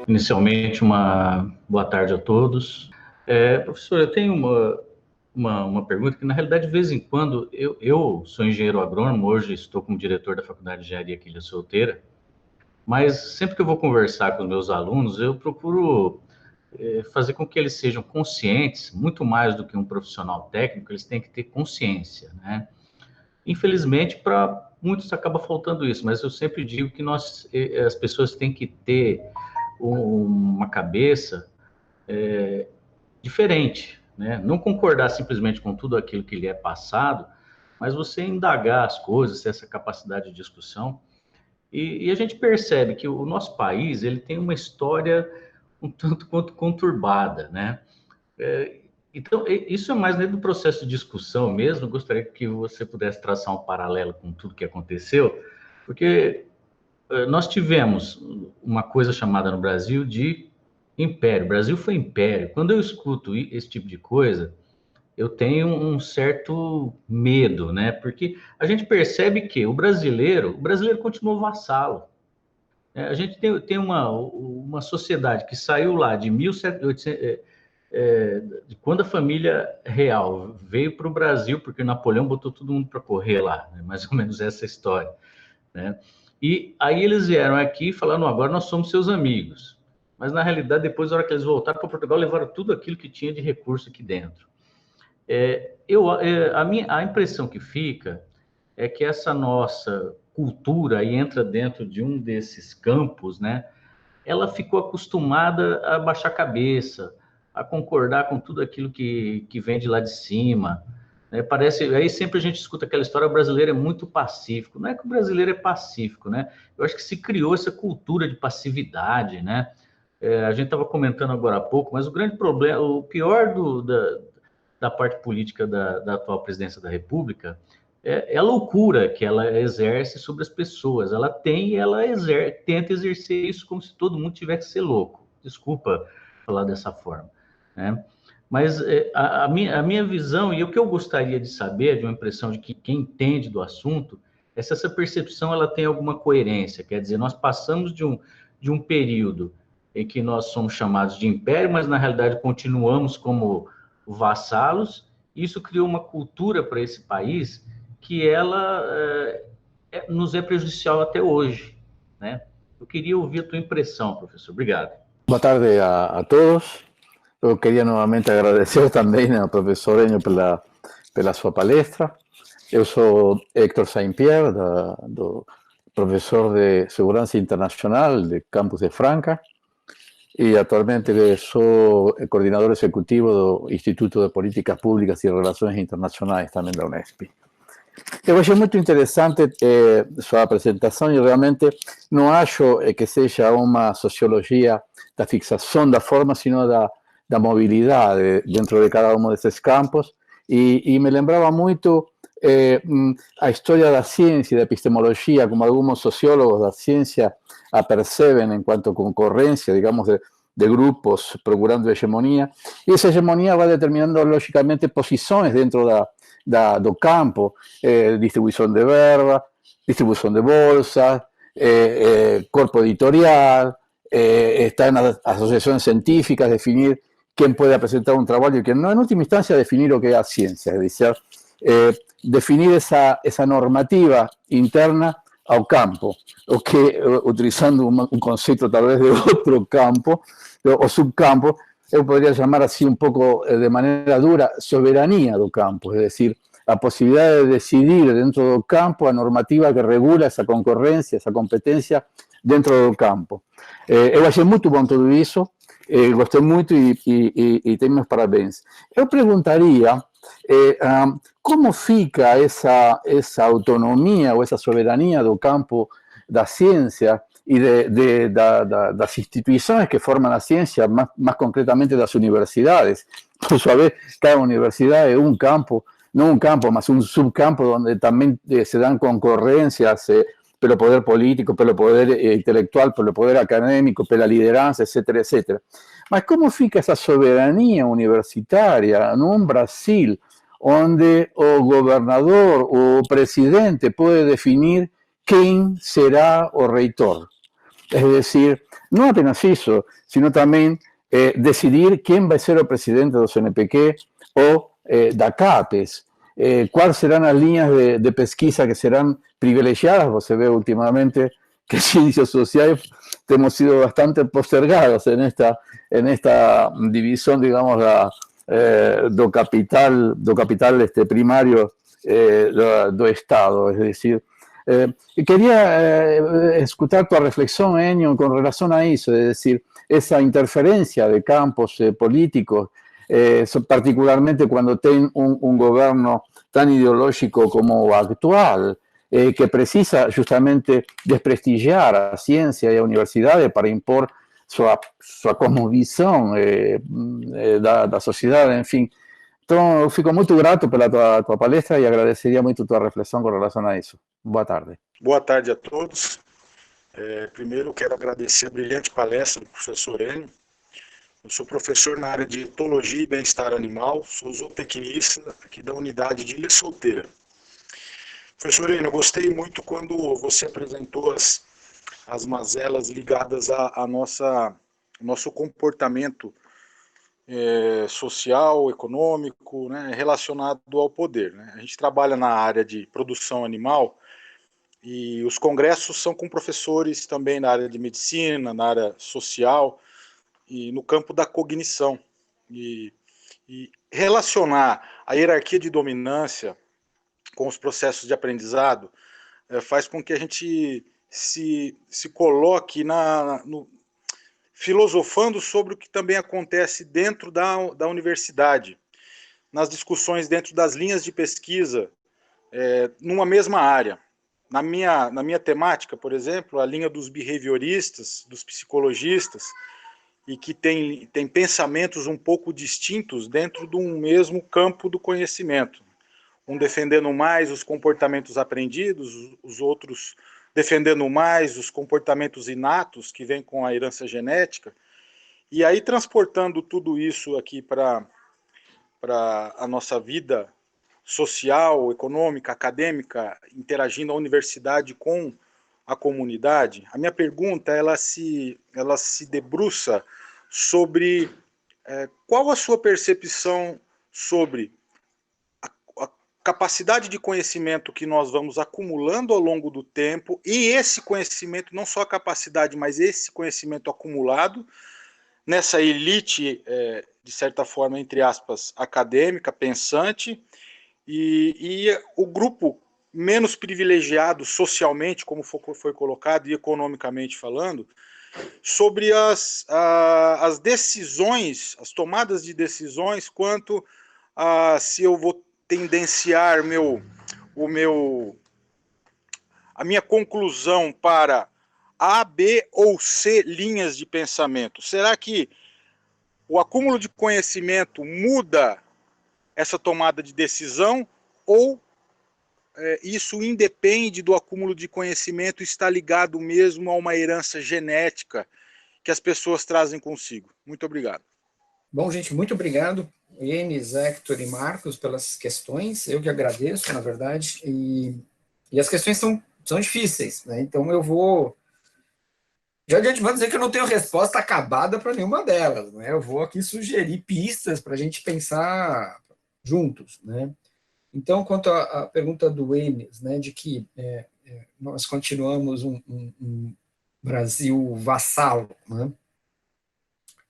Inicialmente, uma boa tarde a todos. Professor, eu tenho uma pergunta que, na realidade, de vez em quando, eu sou engenheiro agrônomo, hoje estou como diretor da Faculdade de Engenharia aqui de Solteira, mas sempre que eu vou conversar com meus alunos, eu procuro fazer com que eles sejam conscientes, muito mais do que um profissional técnico, eles têm que ter consciência, né? Infelizmente, para muitos acaba faltando isso, mas eu sempre digo que as pessoas têm que ter uma cabeça diferente, né? Não concordar simplesmente com tudo aquilo que lhe é passado, mas você indagar as coisas, ter essa capacidade de discussão. E a gente percebe que o nosso país ele tem uma história um tanto quanto conturbada, né? Então, isso é mais dentro do processo de discussão mesmo. Eu gostaria que você pudesse traçar um paralelo com tudo que aconteceu, porque nós tivemos uma coisa chamada no Brasil de império. O Brasil foi império. Quando eu escuto esse tipo de coisa, eu tenho um certo medo, né? Porque a gente percebe que o brasileiro continuou vassalo. A gente tem uma sociedade que saiu lá de 1700, de quando a família real veio para o Brasil, porque Napoleão botou todo mundo para correr lá, né? Mais ou menos essa história, né? E aí eles vieram aqui falando, agora nós somos seus amigos. Mas na realidade, depois, na hora que eles voltaram para Portugal, levaram tudo aquilo que tinha de recurso aqui dentro. A impressão que fica é que essa nossa cultura aí entra dentro de um desses campos, né? Ela ficou acostumada a baixar a cabeça, a concordar com tudo aquilo que vem de lá de cima. Né? Parece, aí sempre a gente escuta aquela história, o brasileiro é muito pacífico. Não é que o brasileiro é pacífico, né? Eu acho que se criou essa cultura de passividade, né? A gente estava comentando agora há pouco, mas o grande problema, o pior da parte política da atual presidência da República é a loucura que ela exerce sobre as pessoas. Ela tem e ela tenta exercer isso como se todo mundo tivesse que ser louco. Desculpa falar dessa forma, né? Mas a minha visão, e o que eu gostaria de saber, de uma impressão de que quem entende do assunto, é se essa percepção ela tem alguma coerência. Quer dizer, nós passamos de um período em que nós somos chamados de império, mas na realidade continuamos como vassalos. Isso criou uma cultura para esse país que ela nos é prejudicial até hoje, né? Eu queria ouvir a tua impressão, professor. Obrigado. Boa tarde a todos. Eu queria novamente agradecer também ao professor Enio pela sua palestra. Eu sou Héctor Saint-Pierre, professor de Segurança Internacional do Campus de Franca, e atualmente sou coordenador executivo do Instituto de Políticas Públicas e Relações Internacionais também da Unesp. Eu achei muito interessante sua apresentação e realmente não acho que seja uma sociologia da fixação da forma, sino da mobilidade dentro de cada um desses campos. E me lembrava muito a história da ciência e da epistemologia, como alguns sociólogos da ciência a percebem enquanto concorrência, digamos, de grupos procurando hegemonia. E essa hegemonia vai determinando, logicamente, posições dentro do campo, distribuição de verba, distribuição de bolsas, corpo editorial, está nas associações científicas, definir quem pode apresentar um trabalho e quem não. Em última instância, definir o que é a ciência, é dizer, definir essa normativa interna ao campo, o que, utilizando um conceito talvez de outro campo, o subcampo, eu poderia chamar assim um pouco de maneira dura, soberania do campo, é decir, a possibilidade de decidir dentro do campo a normativa que regula essa concorrência, essa competência dentro do campo. Eu achei muito bom tudo isso, gostei muito e tenho meus parabéns. Eu perguntaria como fica essa autonomia ou essa soberania do campo da ciência e das instituições que formam a ciência, mais concretamente das universidades. Por sua vez, cada universidade é um campo, não um campo, mas um subcampo onde também se dão concorrências pelo poder político, pelo poder intelectual, pelo poder acadêmico, pela liderança, etc., etc. Mas como fica essa soberania universitária num Brasil onde o governador, o presidente pode definir quem será o reitor? Es decir, no apenas eso, sino también decidir quién va a ser el presidente de los CNPq o da CAPES, cuáles serán las líneas de pesquisa que serán privilegiadas. Você ve últimamente que ciencias sociales hemos sido bastante postergados en esta división, digamos, do capital primario do Estado. Es decir, quería escuchar tu reflexión, Enio, con relación a eso, es decir, esa interferencia de campos políticos, particularmente cuando tienen un gobierno tan ideológico como actual, que precisa justamente desprestigiar a ciencia y a universidades para impor su cosmovisión da sociedade, enfim. Então, eu fico muito grato pela tua palestra e agradeceria muito tua reflexão com relação a isso. Boa tarde. Boa tarde a todos. Primeiro, quero agradecer a brilhante palestra do professor Enio. Eu sou professor na área de etologia e bem-estar animal, sou zootecnista aqui da unidade de Ilha Solteira. Professor Enio, eu gostei muito quando você apresentou as mazelas ligadas a nosso comportamento social, econômico, né, relacionado ao poder. Né? A gente trabalha na área de produção animal e os congressos são com professores também na área de medicina, na área social e no campo da cognição. E relacionar a hierarquia de dominância com os processos de aprendizado faz com que a gente se coloque filosofando sobre o que também acontece dentro da universidade, nas discussões dentro das linhas de pesquisa, numa mesma área. Na minha temática, por exemplo, a linha dos behavioristas, dos psicologistas, e que tem pensamentos um pouco distintos dentro de um mesmo campo do conhecimento. Um defendendo mais os comportamentos aprendidos, os outros defendendo mais os comportamentos inatos que vêm com a herança genética, e aí transportando tudo isso aqui para a nossa vida social, econômica, acadêmica, interagindo a universidade com a comunidade. A minha pergunta, ela se debruça sobre qual a sua percepção sobre capacidade de conhecimento que nós vamos acumulando ao longo do tempo, e esse conhecimento, não só a capacidade, mas esse conhecimento acumulado nessa elite, de certa forma, entre aspas, acadêmica, pensante, e o grupo menos privilegiado socialmente, como foi colocado, e economicamente falando, sobre as decisões, as tomadas de decisões, quanto a se eu vou tendenciar a minha conclusão para A, B ou C linhas de pensamento. Será que o acúmulo de conhecimento muda essa tomada de decisão, ou isso independe do acúmulo de conhecimento e está ligado mesmo a uma herança genética que as pessoas trazem consigo? Muito obrigado. Bom, gente, muito obrigado, Enes, Hector e Marcos, pelas questões. Eu que agradeço, na verdade, e as questões são difíceis, né? Então eu vou... Já de antemão dizer que eu não tenho resposta acabada para nenhuma delas, né? Eu vou aqui sugerir pistas para a gente pensar juntos, né? Então, quanto à pergunta do Enes, né, de que nós continuamos um Brasil vassalo, né?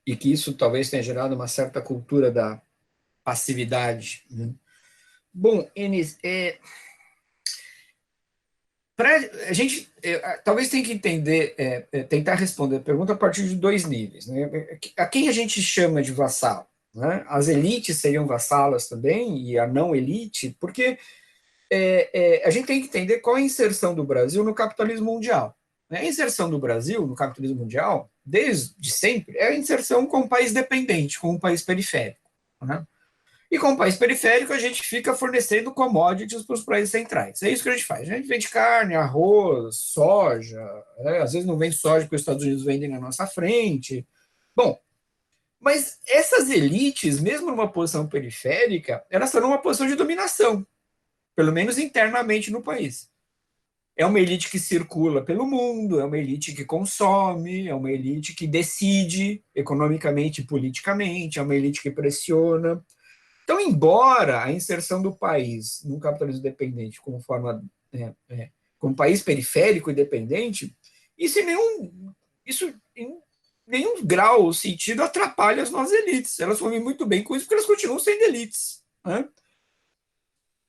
E que isso talvez tenha gerado uma certa cultura da passividade, né? Bom, Enes, a gente talvez tenha que entender, tentar responder a pergunta a partir de dois níveis, né? A quem a gente chama de vassalo, né? As elites seriam vassalas também, e a não elite, porque a gente tem que entender qual é a inserção do Brasil no capitalismo mundial. A inserção do Brasil no capitalismo mundial, desde sempre, é a inserção como um país dependente, como um país periférico, né? E como país periférico, a gente fica fornecendo commodities para os países centrais. É isso que a gente faz. A gente vende carne, arroz, soja, às vezes não vende soja porque os Estados Unidos vendem na nossa frente. Bom, mas essas elites, mesmo numa posição periférica, elas estão numa posição de dominação, pelo menos internamente no país. é uma elite que circula pelo mundo, é uma elite que consome, é uma elite que decide economicamente e politicamente, é uma elite que pressiona. Então, embora a inserção do país no capitalismo dependente como forma, como país periférico e dependente, isso em nenhum grau ou sentido atrapalha as nossas elites. Elas vão muito bem com isso porque elas continuam sendo elites, né?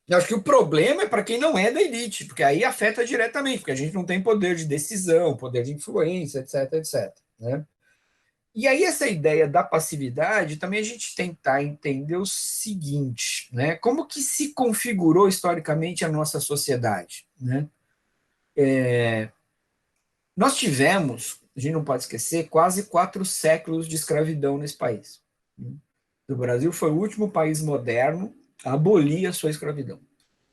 Eu acho que o problema é para quem não é da elite, porque aí afeta diretamente, porque a gente não tem poder de decisão, poder de influência, etc, etc, né? E aí essa ideia da passividade, também a gente tentar entender o seguinte, né? Como que se configurou historicamente a nossa sociedade, né? Nós tivemos, a gente não pode esquecer, quase 4 séculos de escravidão nesse país. O Brasil foi o último país moderno a abolir a sua escravidão.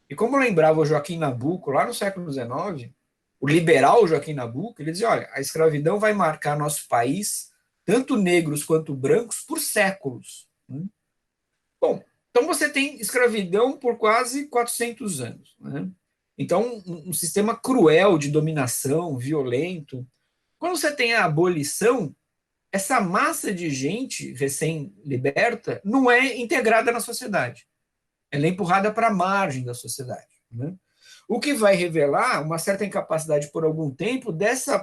E como lembrava o Joaquim Nabuco, lá no século XIX, o liberal Joaquim Nabuco, ele dizia, olha, a escravidão vai marcar nosso país, tanto negros quanto brancos, por séculos. Bom, então você tem escravidão por quase 400 anos. Né? Então, um sistema cruel de dominação, violento. Quando você tem a abolição, essa massa de gente recém-liberta não é integrada na sociedade. Ela é empurrada para a margem da sociedade. Né? O que vai revelar uma certa incapacidade por algum tempo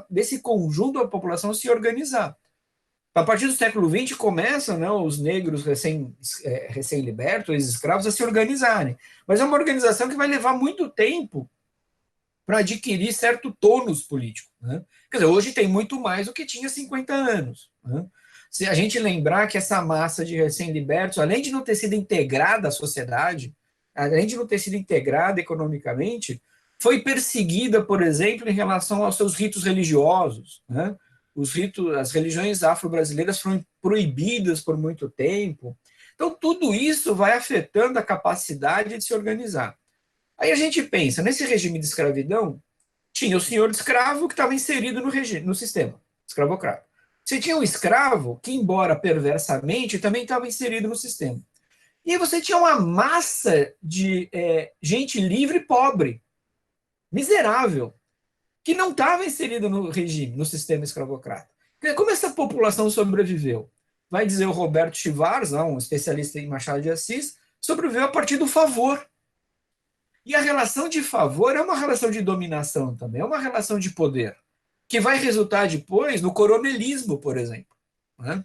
desse conjunto da população se organizar. A partir do século XX começam, né, os negros recém-libertos, ex-escravos, a se organizarem. Mas é uma organização que vai levar muito tempo para adquirir certo tônus político. Né? Quer dizer, hoje tem muito mais do que tinha 50 anos. Né? Se a gente lembrar que essa massa de recém-libertos, além de não ter sido integrada à sociedade, além de não ter sido integrada economicamente, foi perseguida, por exemplo, em relação aos seus ritos religiosos. Né? As religiões afro-brasileiras foram proibidas por muito tempo. Então, tudo isso vai afetando a capacidade de se organizar. Aí a gente pensa, nesse regime de escravidão, tinha o senhor de escravo que estava inserido no sistema escravocrata. Você tinha um escravo que, embora perversamente, também estava inserido no sistema. E aí você tinha uma massa de gente livre e pobre, miserável, que não estava inserida no regime, no sistema escravocrata. Como essa população sobreviveu? Vai dizer o Roberto Chivars, um especialista em Machado de Assis, sobreviveu a partir do favor. E a relação de favor é uma relação de dominação também, é uma relação de poder, que vai resultar depois no coronelismo, por exemplo. Né?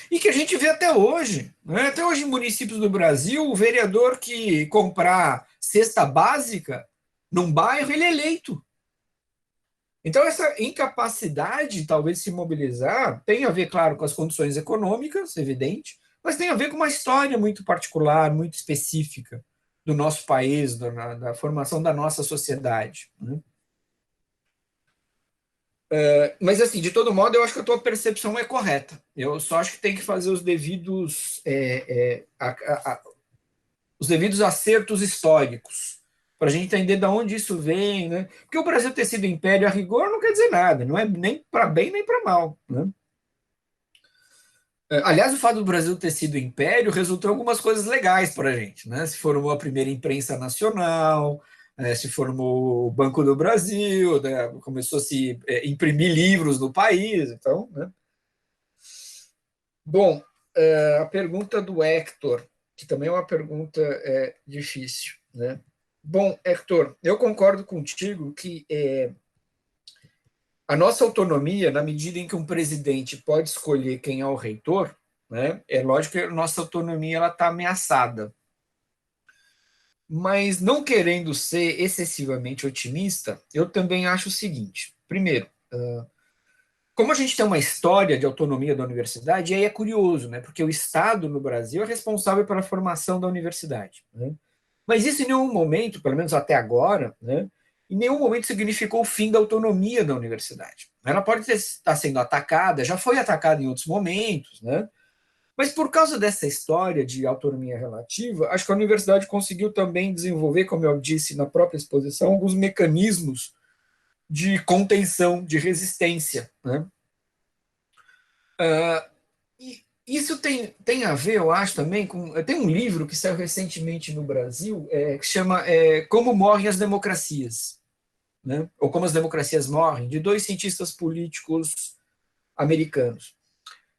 E que a gente vê até hoje. Né? Até hoje, em municípios do Brasil, o vereador que comprar cesta básica num bairro, ele é eleito. Então, essa incapacidade, talvez, de se mobilizar, tem a ver, claro, com as condições econômicas, evidente, mas tem a ver com uma história muito particular, muito específica do nosso país, da formação da nossa sociedade. Né? Mas, assim, de todo modo, eu acho que a tua percepção é correta. Eu só acho que tem que fazer os devidos acertos históricos, para a gente entender de onde isso vem. Né? Porque o Brasil ter sido império a rigor não quer dizer nada, não é nem para bem nem para mal. Né? Aliás, o fato do Brasil ter sido império resultou em algumas coisas legais para a gente. Né? Se formou a primeira imprensa nacional, se formou o Banco do Brasil, né? Começou a se imprimir livros no país. Então, né? Bom, a pergunta do Hector, que também é uma pergunta difícil. Né? Bom, Hector, eu concordo contigo que a nossa autonomia, na medida em que um presidente pode escolher quem é o reitor, né, é lógico que a nossa autonomia está ameaçada. Mas, não querendo ser excessivamente otimista, eu também acho o seguinte. Primeiro, como a gente tem uma história de autonomia da universidade, aí é curioso, né, porque o Estado no Brasil é responsável pela formação da universidade. Né? Mas isso em nenhum momento, pelo menos até agora, né, em nenhum momento significou o fim da autonomia da universidade. Ela pode estar sendo atacada, já foi atacada em outros momentos, né? Mas por causa dessa história de autonomia relativa, acho que a universidade conseguiu também desenvolver, como eu disse na própria exposição, alguns mecanismos de contenção, de resistência. Né? E isso tem a ver, eu acho, também com... Tem um livro que saiu recentemente no Brasil, que chama Como Morrem as Democracias. né? Ou Como as Democracias Morrem, de 2 cientistas políticos americanos.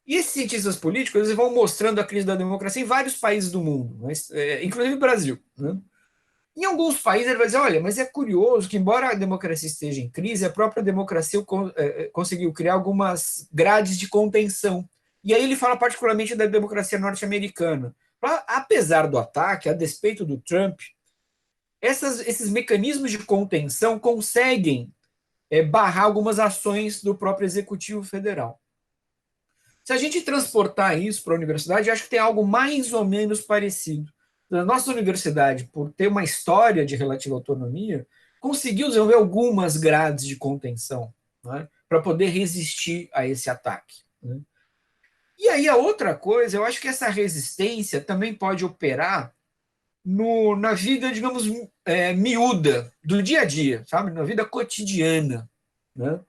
E esses cientistas políticos eles vão mostrando a crise da democracia em vários países do mundo, mas, inclusive o Brasil, né? Em alguns países ele vai dizer, olha, mas é curioso que, embora a democracia esteja em crise, a própria democracia conseguiu criar algumas grades de contenção. E aí ele fala particularmente da democracia norte-americana. Apesar do ataque, a despeito do Trump, esses mecanismos de contenção conseguem barrar algumas ações do próprio Executivo Federal. Se a gente transportar isso para a universidade, eu acho que tem algo mais ou menos parecido. A nossa universidade, por ter uma história de relativa autonomia, conseguiu desenvolver algumas grades de contenção, né, para poder resistir a esse ataque, né? E aí a outra coisa, eu acho que essa resistência também pode operar na vida, digamos, miúda, do dia a dia, sabe? Na vida cotidiana, né?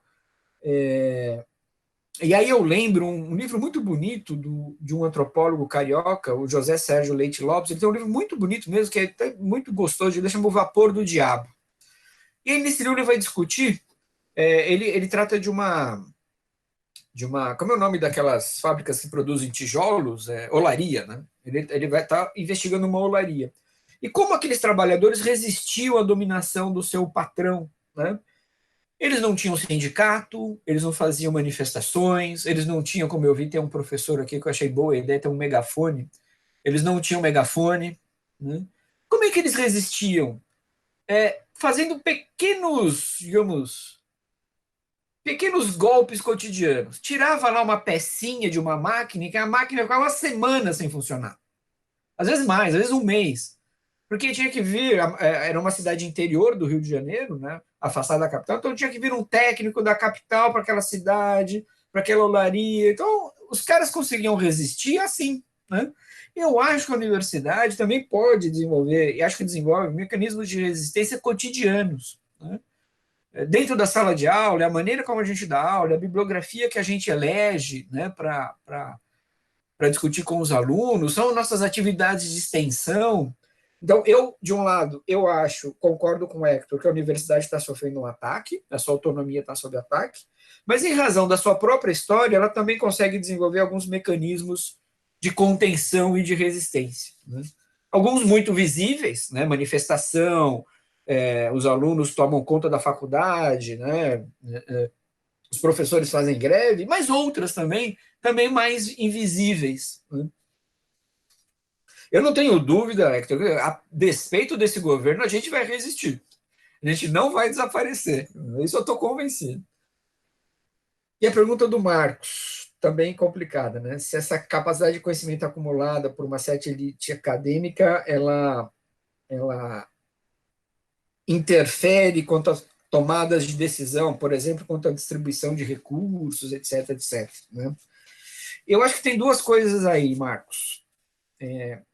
E aí eu lembro um livro muito bonito de um antropólogo carioca, o José Sérgio Leite Lopes. Ele tem um livro muito bonito mesmo, que é até muito gostoso, ele chama O Vapor do Diabo. E aí nesse livro ele vai discutir, ele trata de uma, como é o nome daquelas fábricas que produzem tijolos? Olaria, né? Ele vai estar investigando uma olaria. E como aqueles trabalhadores resistiam à dominação do seu patrão, né? Eles não tinham sindicato, eles não faziam manifestações, eles não tinham, como eu vi, tem um professor aqui que eu achei boa a ideia, tem um megafone. Eles não tinham megafone, né? Como é que eles resistiam? Fazendo pequenos, digamos, pequenos golpes cotidianos. Tirava lá uma pecinha de uma máquina, que a máquina ficava uma semana sem funcionar. Às vezes mais, às vezes um mês. Porque tinha que vir, era uma cidade interior do Rio de Janeiro, né, afastada da capital, então tinha que vir um técnico da capital para aquela cidade, para aquela olaria. Então, os caras conseguiam resistir assim, né? Eu acho que a universidade também pode desenvolver, e acho que desenvolve, mecanismos de resistência cotidianos, né? Dentro da sala de aula, a maneira como a gente dá aula, a bibliografia que a gente elege, né, para discutir com os alunos, são nossas atividades de extensão. Então, de um lado, eu concordo com o Hector, que a universidade está sofrendo um ataque, a sua autonomia está sob ataque, mas em razão da sua própria história, ela também consegue desenvolver alguns mecanismos de contenção e de resistência, né? Alguns muito visíveis, né? Manifestação, os alunos tomam conta da faculdade, né? Os professores fazem greve, mas outras também mais invisíveis, né? Eu não tenho dúvida, Hector, a despeito desse governo, a gente vai resistir. A gente não vai desaparecer. Isso eu estou convencido. E a pergunta do Marcos, também complicada, né? Se essa capacidade de conhecimento acumulada por uma certa elite acadêmica, ela interfere quanto às tomadas de decisão, por exemplo, quanto à distribuição de recursos, etc, etc, né? Eu acho que tem duas coisas aí, Marcos.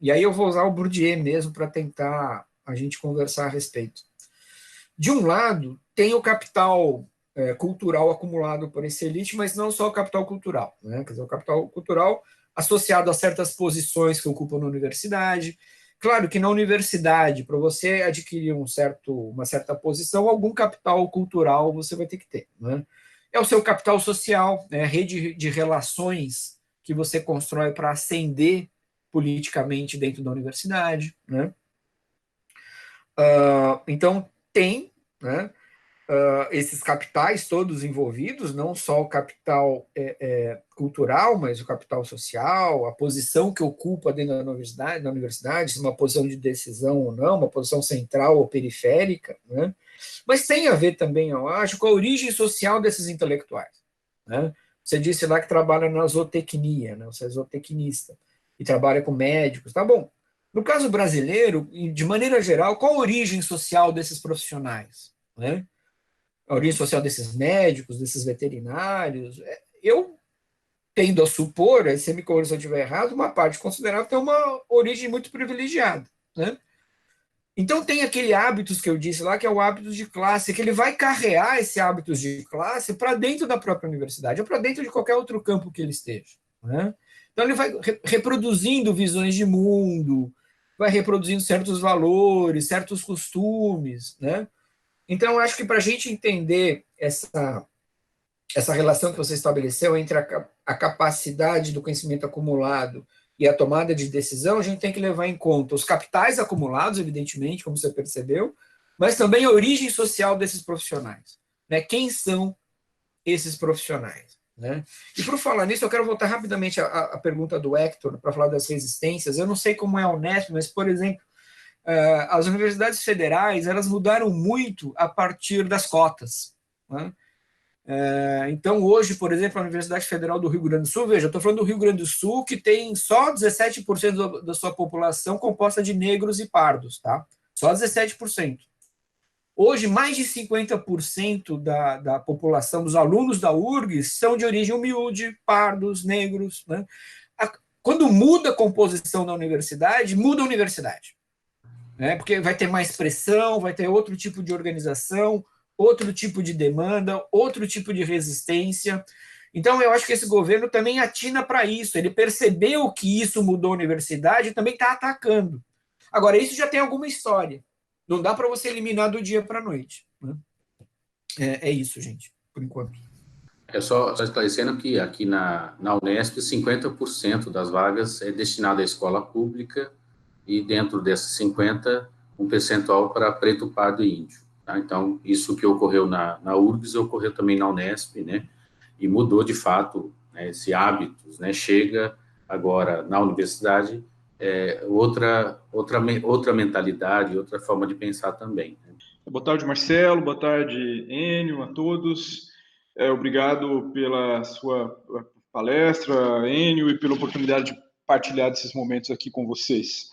E aí eu vou usar o Bourdieu mesmo para tentar a gente conversar a respeito. De um lado, tem o capital cultural acumulado por essa elite, mas não só o capital cultural, né? Quer dizer, o capital cultural associado a certas posições que ocupam na universidade. Claro que na universidade, para você adquirir uma certa posição, algum capital cultural você vai ter que ter, né? É o seu capital social, né? A rede de relações que você constrói para ascender politicamente dentro da universidade, né? Então, tem, né, esses capitais todos envolvidos, não só o capital cultural, mas o capital social, a posição que ocupa dentro da universidade, se é uma posição de decisão ou não, uma posição central ou periférica, né? Mas tem a ver também, eu acho, com a origem social desses intelectuais, né? Você disse lá que trabalha na zootecnia, né? Você é zootecnista e trabalha com médicos, tá bom. No caso brasileiro, de maneira geral, qual a origem social desses profissionais, né? A origem social desses médicos, desses veterinários? Eu tendo a supor, se me corrija se eu estiver errado, uma parte considerável tem uma origem muito privilegiada, né? Então tem aquele hábitos que eu disse lá, que é o hábito de classe, que ele vai carrear esse hábitos de classe para dentro da própria universidade, ou para dentro de qualquer outro campo que ele esteja, né? Então ele vai reproduzindo visões de mundo, vai reproduzindo certos valores, certos costumes, né? Então, eu acho que para a gente entender essa relação que você estabeleceu entre a capacidade do conhecimento acumulado e a tomada de decisão, a gente tem que levar em conta os capitais acumulados, evidentemente, como você percebeu, mas também a origem social desses profissionais. Né? Quem são esses profissionais? Né? E por falar nisso, eu quero voltar rapidamente à pergunta do Hector, para falar das resistências. Eu não sei como é a Unesp, mas, por exemplo, as universidades federais, elas mudaram muito a partir das cotas. Né? Então, hoje, por exemplo, a Universidade Federal do Rio Grande do Sul, veja, eu estou falando do Rio Grande do Sul, que tem só 17% da sua população composta de negros e pardos, tá? Só 17%. Hoje, mais de 50% da população, dos alunos da URGS, são de origem humilde, pardos, negros. Né? Quando muda a composição da universidade, muda a universidade. Né? Porque vai ter mais pressão, vai ter outro tipo de organização, outro tipo de demanda, outro tipo de resistência. Então, eu acho que esse governo também atina para isso. Ele percebeu que isso mudou a universidade e também está atacando. Agora, isso já tem alguma história. Não dá para você eliminar do dia para a noite. Né? É isso, gente, por enquanto. Só esclarecendo que aqui na Unesp, 50% das vagas é destinada à escola pública e dentro dessas 50%, um percentual para preto, pardo e índio. Tá? Então, isso que ocorreu na URGS ocorreu também na Unesp, né? E mudou de fato, né, esse hábito, né? Chega agora na universidade outra mentalidade, outra forma de pensar também. Né? Boa tarde, Marcelo. Boa tarde, Enio, a todos. Obrigado pela sua palestra, Enio, e pela oportunidade de partilhar desses momentos aqui com vocês.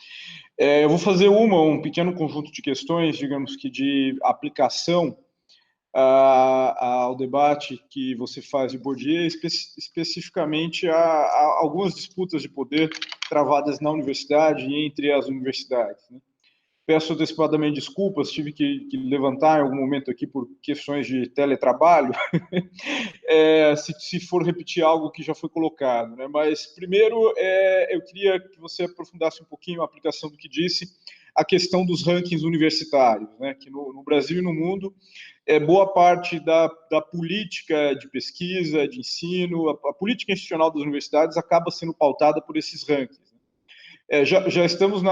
Eu vou fazer um pequeno conjunto de questões, digamos que de aplicação ao debate que você faz de Bourdieu, especificamente a algumas disputas de poder travadas na universidade e entre as universidades. Né? Peço antecipadamente desculpas, tive que levantar em algum momento aqui por questões de teletrabalho, se for repetir algo que já foi colocado. Né? Mas, primeiro, eu queria que você aprofundasse um pouquinho a aplicação do que disse, a questão dos rankings universitários, né? Que no Brasil e no mundo, boa parte da política de pesquisa, de ensino, a política institucional das universidades acaba sendo pautada por esses rankings. Já estamos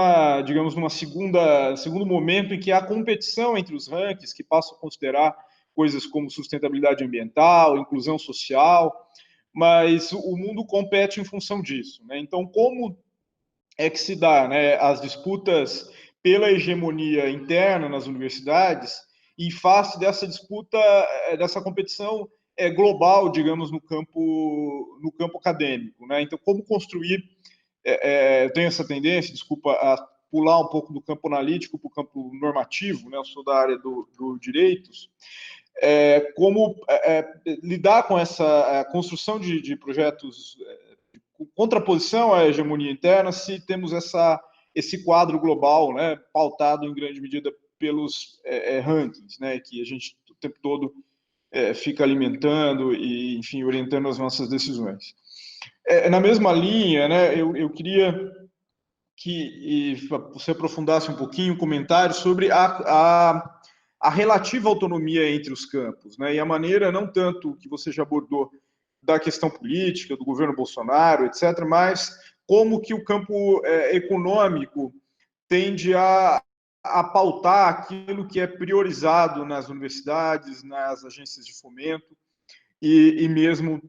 digamos, segundo momento em que há competição entre os rankings, que passam a considerar coisas como sustentabilidade ambiental, inclusão social, mas o mundo compete em função disso. Né? Então, como é que se dá, né, as disputas pela hegemonia interna nas universidades em face dessa disputa, dessa competição global, digamos, no campo acadêmico? Né? Então, como construir eu tenho essa tendência, desculpa, a pular um pouco do campo analítico para o campo normativo, né? Eu sou da área do direitos, como lidar com essa construção de projetos com contraposição à hegemonia interna, se temos esse quadro global, né, pautado em grande medida pelos rankings, né, que a gente o tempo todo fica alimentando e, enfim, orientando as nossas decisões. Na mesma linha, né, eu queria que você aprofundasse um pouquinho o comentário sobre a relativa autonomia entre os campos, né, e a maneira, não tanto que você já abordou, da questão política, do governo Bolsonaro, etc., mas como que o campo econômico tende a pautar aquilo que é priorizado nas universidades, nas agências de fomento e mesmo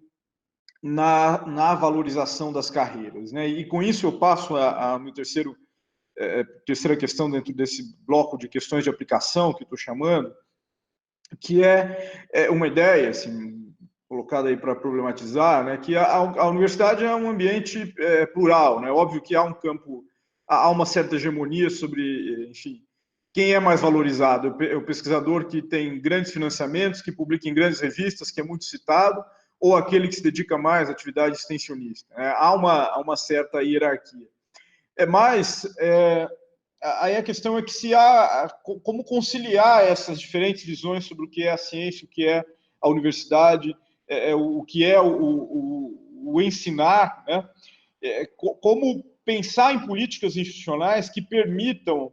na valorização das carreiras. Né? E com isso eu passo a minha terceira questão dentro desse bloco de questões de aplicação que estou chamando, que é uma ideia, assim, colocada aí para problematizar, né, que a universidade é um ambiente plural, né? Óbvio que há um campo, há uma certa hegemonia sobre, enfim, quem é mais valorizado, o pesquisador que tem grandes financiamentos, que publica em grandes revistas, que é muito citado, ou aquele que se dedica mais à atividade extensionista. Há uma certa hierarquia. Mas aí a questão é que como conciliar essas diferentes visões sobre o que é a ciência, o que é a universidade, o que é o ensinar, né? Como pensar em políticas institucionais que permitam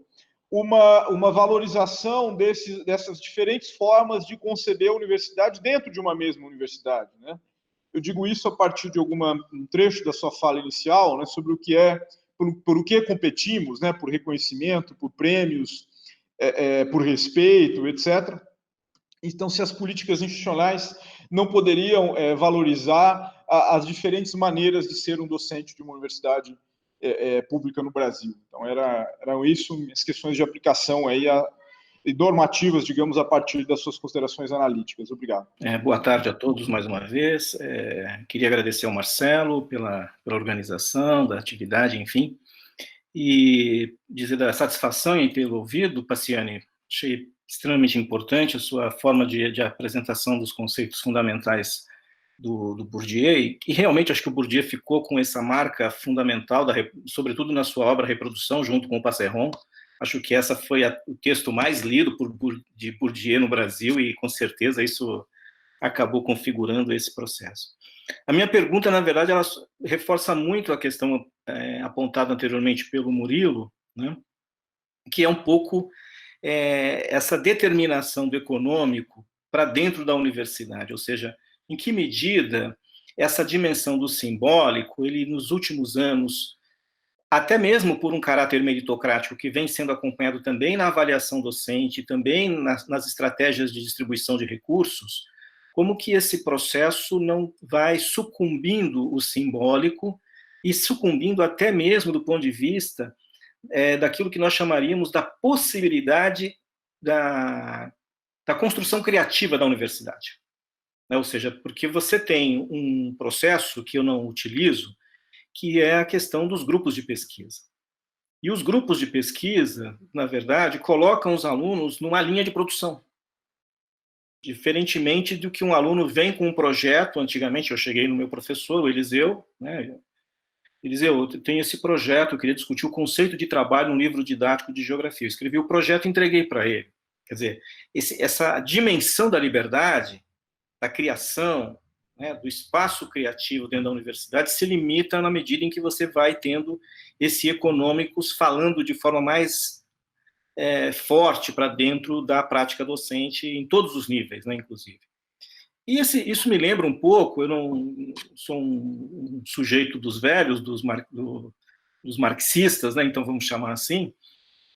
uma valorização dessas diferentes formas de conceber a universidade dentro de uma mesma universidade, né? Eu digo isso a partir de um trecho da sua fala inicial, né, sobre o que por o que competimos, né, por reconhecimento, por prêmios, por respeito, etc. Então, se as políticas institucionais não poderiam valorizar as diferentes maneiras de ser um docente de uma universidade pública no Brasil. Então, eram isso as questões de aplicação aí e normativas, digamos, a partir das suas considerações analíticas. Obrigado. Boa tarde a todos mais uma vez. Queria agradecer ao Marcelo pela organização da atividade, enfim, e dizer da satisfação em tê-lo ouvido, Paciani. Achei extremamente importante a sua forma de apresentação dos conceitos fundamentais do Bourdieu, e realmente acho que o Bourdieu ficou com essa marca fundamental, sobretudo na sua obra Reprodução, junto com o Passeron. Acho que essa foi o texto mais lido de Bourdieu no Brasil, e com certeza isso acabou configurando esse processo. A minha pergunta, na verdade, ela reforça muito a questão apontada anteriormente pelo Murilo, né, que é um pouco essa determinação do econômico para dentro da universidade, ou seja, em que medida essa dimensão do simbólico, ele nos últimos anos, até mesmo por um caráter meritocrático que vem sendo acompanhado também na avaliação docente, também nas estratégias de distribuição de recursos, como que esse processo não vai sucumbindo o simbólico e sucumbindo até mesmo do ponto de vista daquilo que nós chamaríamos da possibilidade da construção criativa da universidade. Ou seja, porque você tem um processo que eu não utilizo, que é a questão dos grupos de pesquisa. E os grupos de pesquisa, na verdade, colocam os alunos numa linha de produção. Diferentemente do que um aluno vem com um projeto, antigamente eu cheguei no meu professor, o Eliseu, né? Eliseu, eu tenho esse projeto, eu queria discutir o conceito de trabalho no livro didático de geografia. Eu escrevi o projeto e entreguei para ele. Quer dizer, essa dimensão da liberdade, da criação, né, do espaço criativo dentro da universidade se limita na medida em que você vai tendo esse econômicos falando de forma mais forte para dentro da prática docente em todos os níveis, né, inclusive. E isso me lembra um pouco, eu não sou um sujeito dos velhos, dos marxistas, né, então vamos chamar assim,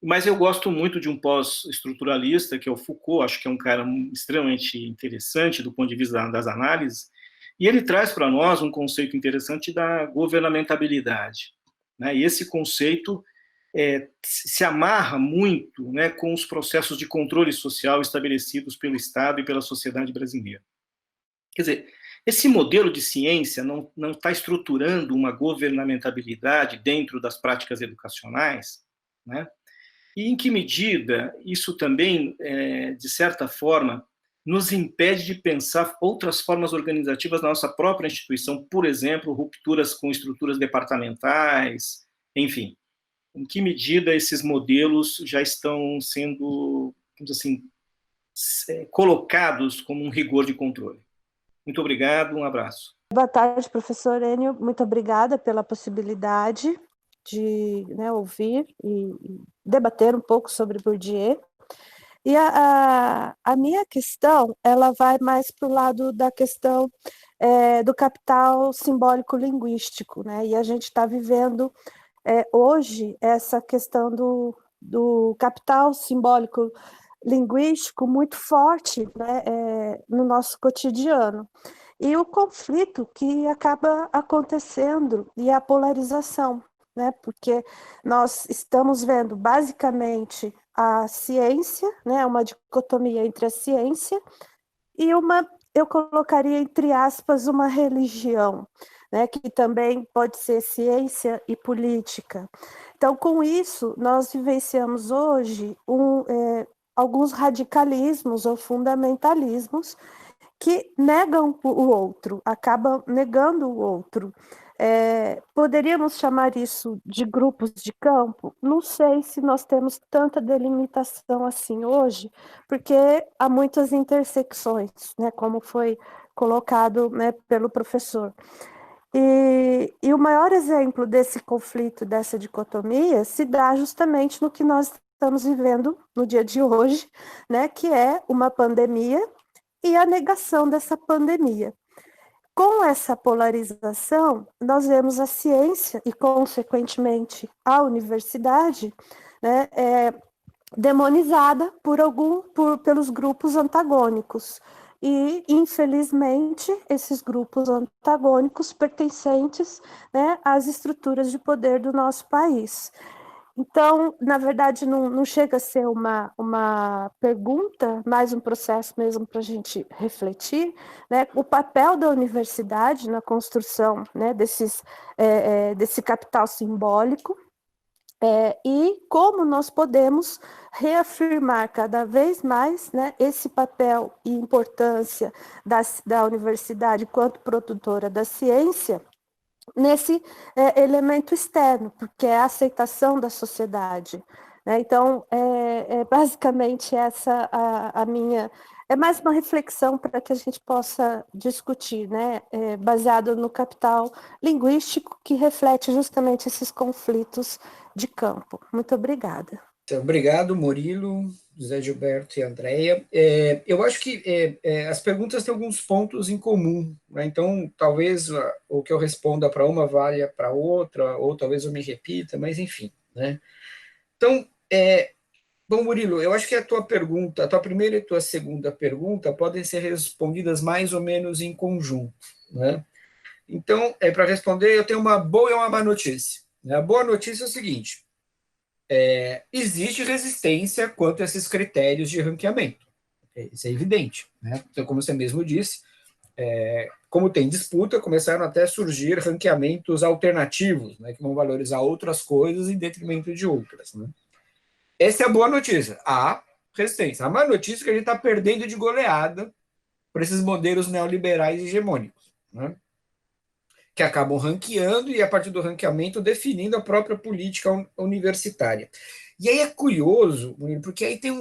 mas eu gosto muito de um pós-estruturalista, que é o Foucault, acho que é um cara extremamente interessante do ponto de vista das análises, e ele traz para nós um conceito interessante da governamentabilidade, né? E esse conceito se amarra muito, né, com os processos de controle social estabelecidos pelo Estado e pela sociedade brasileira. Quer dizer, esse modelo de ciência não está estruturando uma governamentabilidade dentro das práticas educacionais, né? E em que medida isso também, de certa forma, nos impede de pensar outras formas organizativas na nossa própria instituição, por exemplo, rupturas com estruturas departamentais, enfim. Em que medida esses modelos já estão sendo, assim, colocados como um rigor de controle? Muito obrigado, um abraço. Boa tarde, professor Enio. Muito obrigada pela possibilidade de ouvir e debater um pouco sobre Bourdieu. E a minha questão, ela vai mais para o lado da questão do capital simbólico linguístico, né? E a gente está vivendo hoje essa questão do capital simbólico linguístico muito forte, né, no nosso cotidiano. E o conflito que acaba acontecendo e a polarização, né, porque nós estamos vendo basicamente a ciência, né, uma dicotomia entre a ciência e eu colocaria entre aspas, uma religião, né, que também pode ser ciência e política. Então, com isso, nós vivenciamos hoje alguns radicalismos ou fundamentalismos que negam o outro, acabam negando o outro. Poderíamos chamar isso de grupos de campo? Não sei se nós temos tanta delimitação assim hoje, porque há muitas intersecções, né, como foi colocado, né, pelo professor. E o maior exemplo desse conflito, dessa dicotomia, se dá justamente no que nós estamos vivendo no dia de hoje, né, que é uma pandemia e a negação dessa pandemia. Com essa polarização, nós vemos a ciência e, consequentemente, a universidade, né, demonizada pelos grupos antagônicos. E, infelizmente, esses grupos antagônicos pertencentes, né, às estruturas de poder do nosso país. Então, na verdade, não chega a ser uma pergunta, mais um processo mesmo para a gente refletir, né? O papel da universidade na construção, né, desse capital simbólico, e como nós podemos reafirmar cada vez mais, né, esse papel e importância da universidade enquanto produtora da ciência, nesse elemento externo, porque é a aceitação da sociedade, né? Então, basicamente essa a minha... É mais uma reflexão para que a gente possa discutir, né? Baseado no capital linguístico que reflete justamente esses conflitos de campo. Muito obrigada. Obrigado, Murilo, José Gilberto e Andréia. Eu acho que as perguntas têm alguns pontos em comum, né? Então, talvez o que eu responda para uma valha para outra, ou talvez eu me repita, mas enfim, né? Então, bom, Murilo, eu acho que a tua primeira e a tua segunda pergunta podem ser respondidas mais ou menos em conjunto, né? Então, para responder, eu tenho uma boa e uma má notícia, né? A boa notícia é o seguinte: existe resistência quanto a esses critérios de ranqueamento. Isso é evidente, né? Então, como você mesmo disse, como tem disputa, começaram até a surgir ranqueamentos alternativos, né, que vão valorizar outras coisas em detrimento de outras, né? Essa é a boa notícia. Há resistência. A má notícia é que a gente está perdendo de goleada para esses modelos neoliberais hegemônicos, né, que acabam ranqueando e, a partir do ranqueamento, definindo a própria política universitária. E aí é curioso, porque aí tem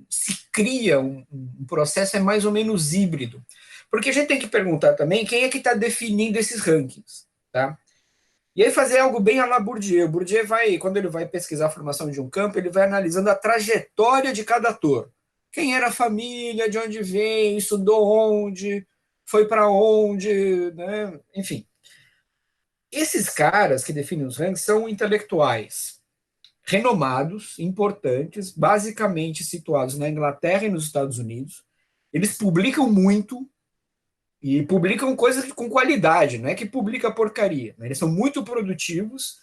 se cria um processo mais ou menos híbrido. Porque a gente tem que perguntar também quem é que está definindo esses rankings, tá? E aí fazer algo bem à la Bourdieu. Bourdieu quando ele vai pesquisar a formação de um campo, ele vai analisando a trajetória de cada ator. Quem era a família, de onde vem, estudou onde, foi para onde, né? Enfim. Esses caras que definem os rankings são intelectuais renomados, importantes, basicamente situados na Inglaterra e nos Estados Unidos. Eles publicam muito e publicam coisas com qualidade, não é que publica porcaria, né? Eles são muito produtivos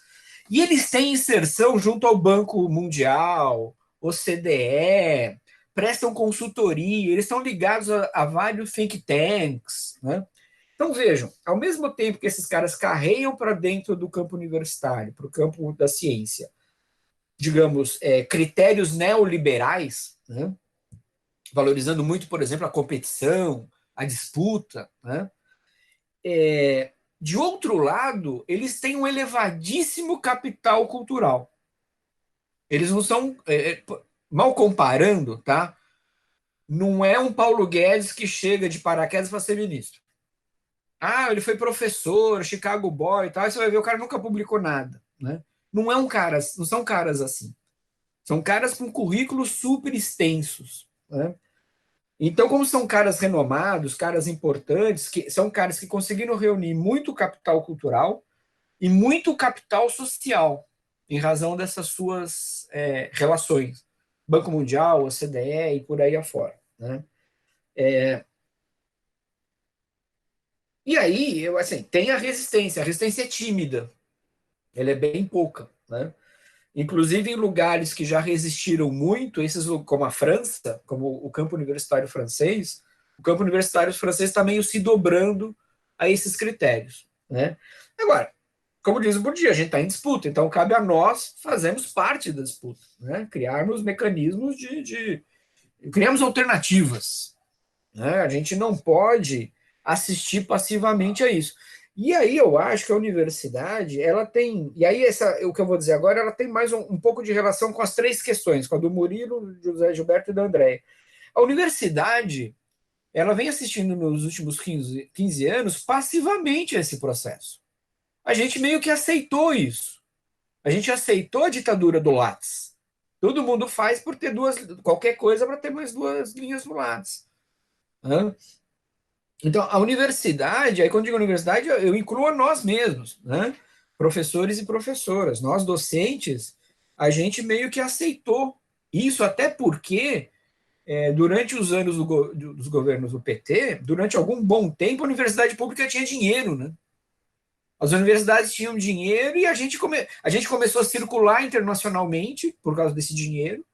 e eles têm inserção junto ao Banco Mundial, OCDE, prestam consultoria, eles estão ligados a vários think tanks, né? Então, vejam, ao mesmo tempo que esses caras carreiam para dentro do campo universitário, para o campo da ciência, digamos, critérios neoliberais, né, valorizando muito, por exemplo, a competição, a disputa, né, de outro lado, eles têm um elevadíssimo capital cultural. Eles não são, mal comparando, tá? Não é um Paulo Guedes que chega de paraquedas para ser ministro. Ah, ele foi professor, Chicago Boy e tal, aí você vai ver, o cara nunca publicou nada, né? Não são caras assim. São caras com currículos super extensos, né? Então, como são caras renomados, caras importantes, são caras que conseguiram reunir muito capital cultural e muito capital social, em razão dessas suas relações. Banco Mundial, OCDE e por aí afora, né? E aí, assim, tem a resistência é tímida, ela é bem pouca, né? Inclusive em lugares que já resistiram muito, esses como a França, como o campo universitário francês, o campo universitário francês está meio se dobrando a esses critérios, né? Agora, como diz o Bourdieu, a gente está em disputa, então cabe a nós fazermos parte da disputa, né? Criarmos mecanismos criarmos alternativas, né? A gente não pode assistir passivamente a isso. E aí eu acho que a universidade, ela tem, e aí o que eu vou dizer agora, ela tem mais um pouco de relação com as três questões, com a do Murilo, do José Gilberto e da Andréia. A universidade, ela vem assistindo nos últimos 15 anos passivamente a esse processo. A gente meio que aceitou isso. A gente aceitou a ditadura do Lattes. Todo mundo faz por ter qualquer coisa para ter mais 2 linhas do lado. Né? Então, a universidade, aí quando digo universidade, eu incluo a nós mesmos, né? Professores e professoras. Nós, docentes, a gente meio que aceitou isso, até porque, durante os anos dos governos do PT, durante algum bom tempo, a universidade pública tinha dinheiro, né? As universidades tinham dinheiro e a gente começou a circular internacionalmente por causa desse dinheiro.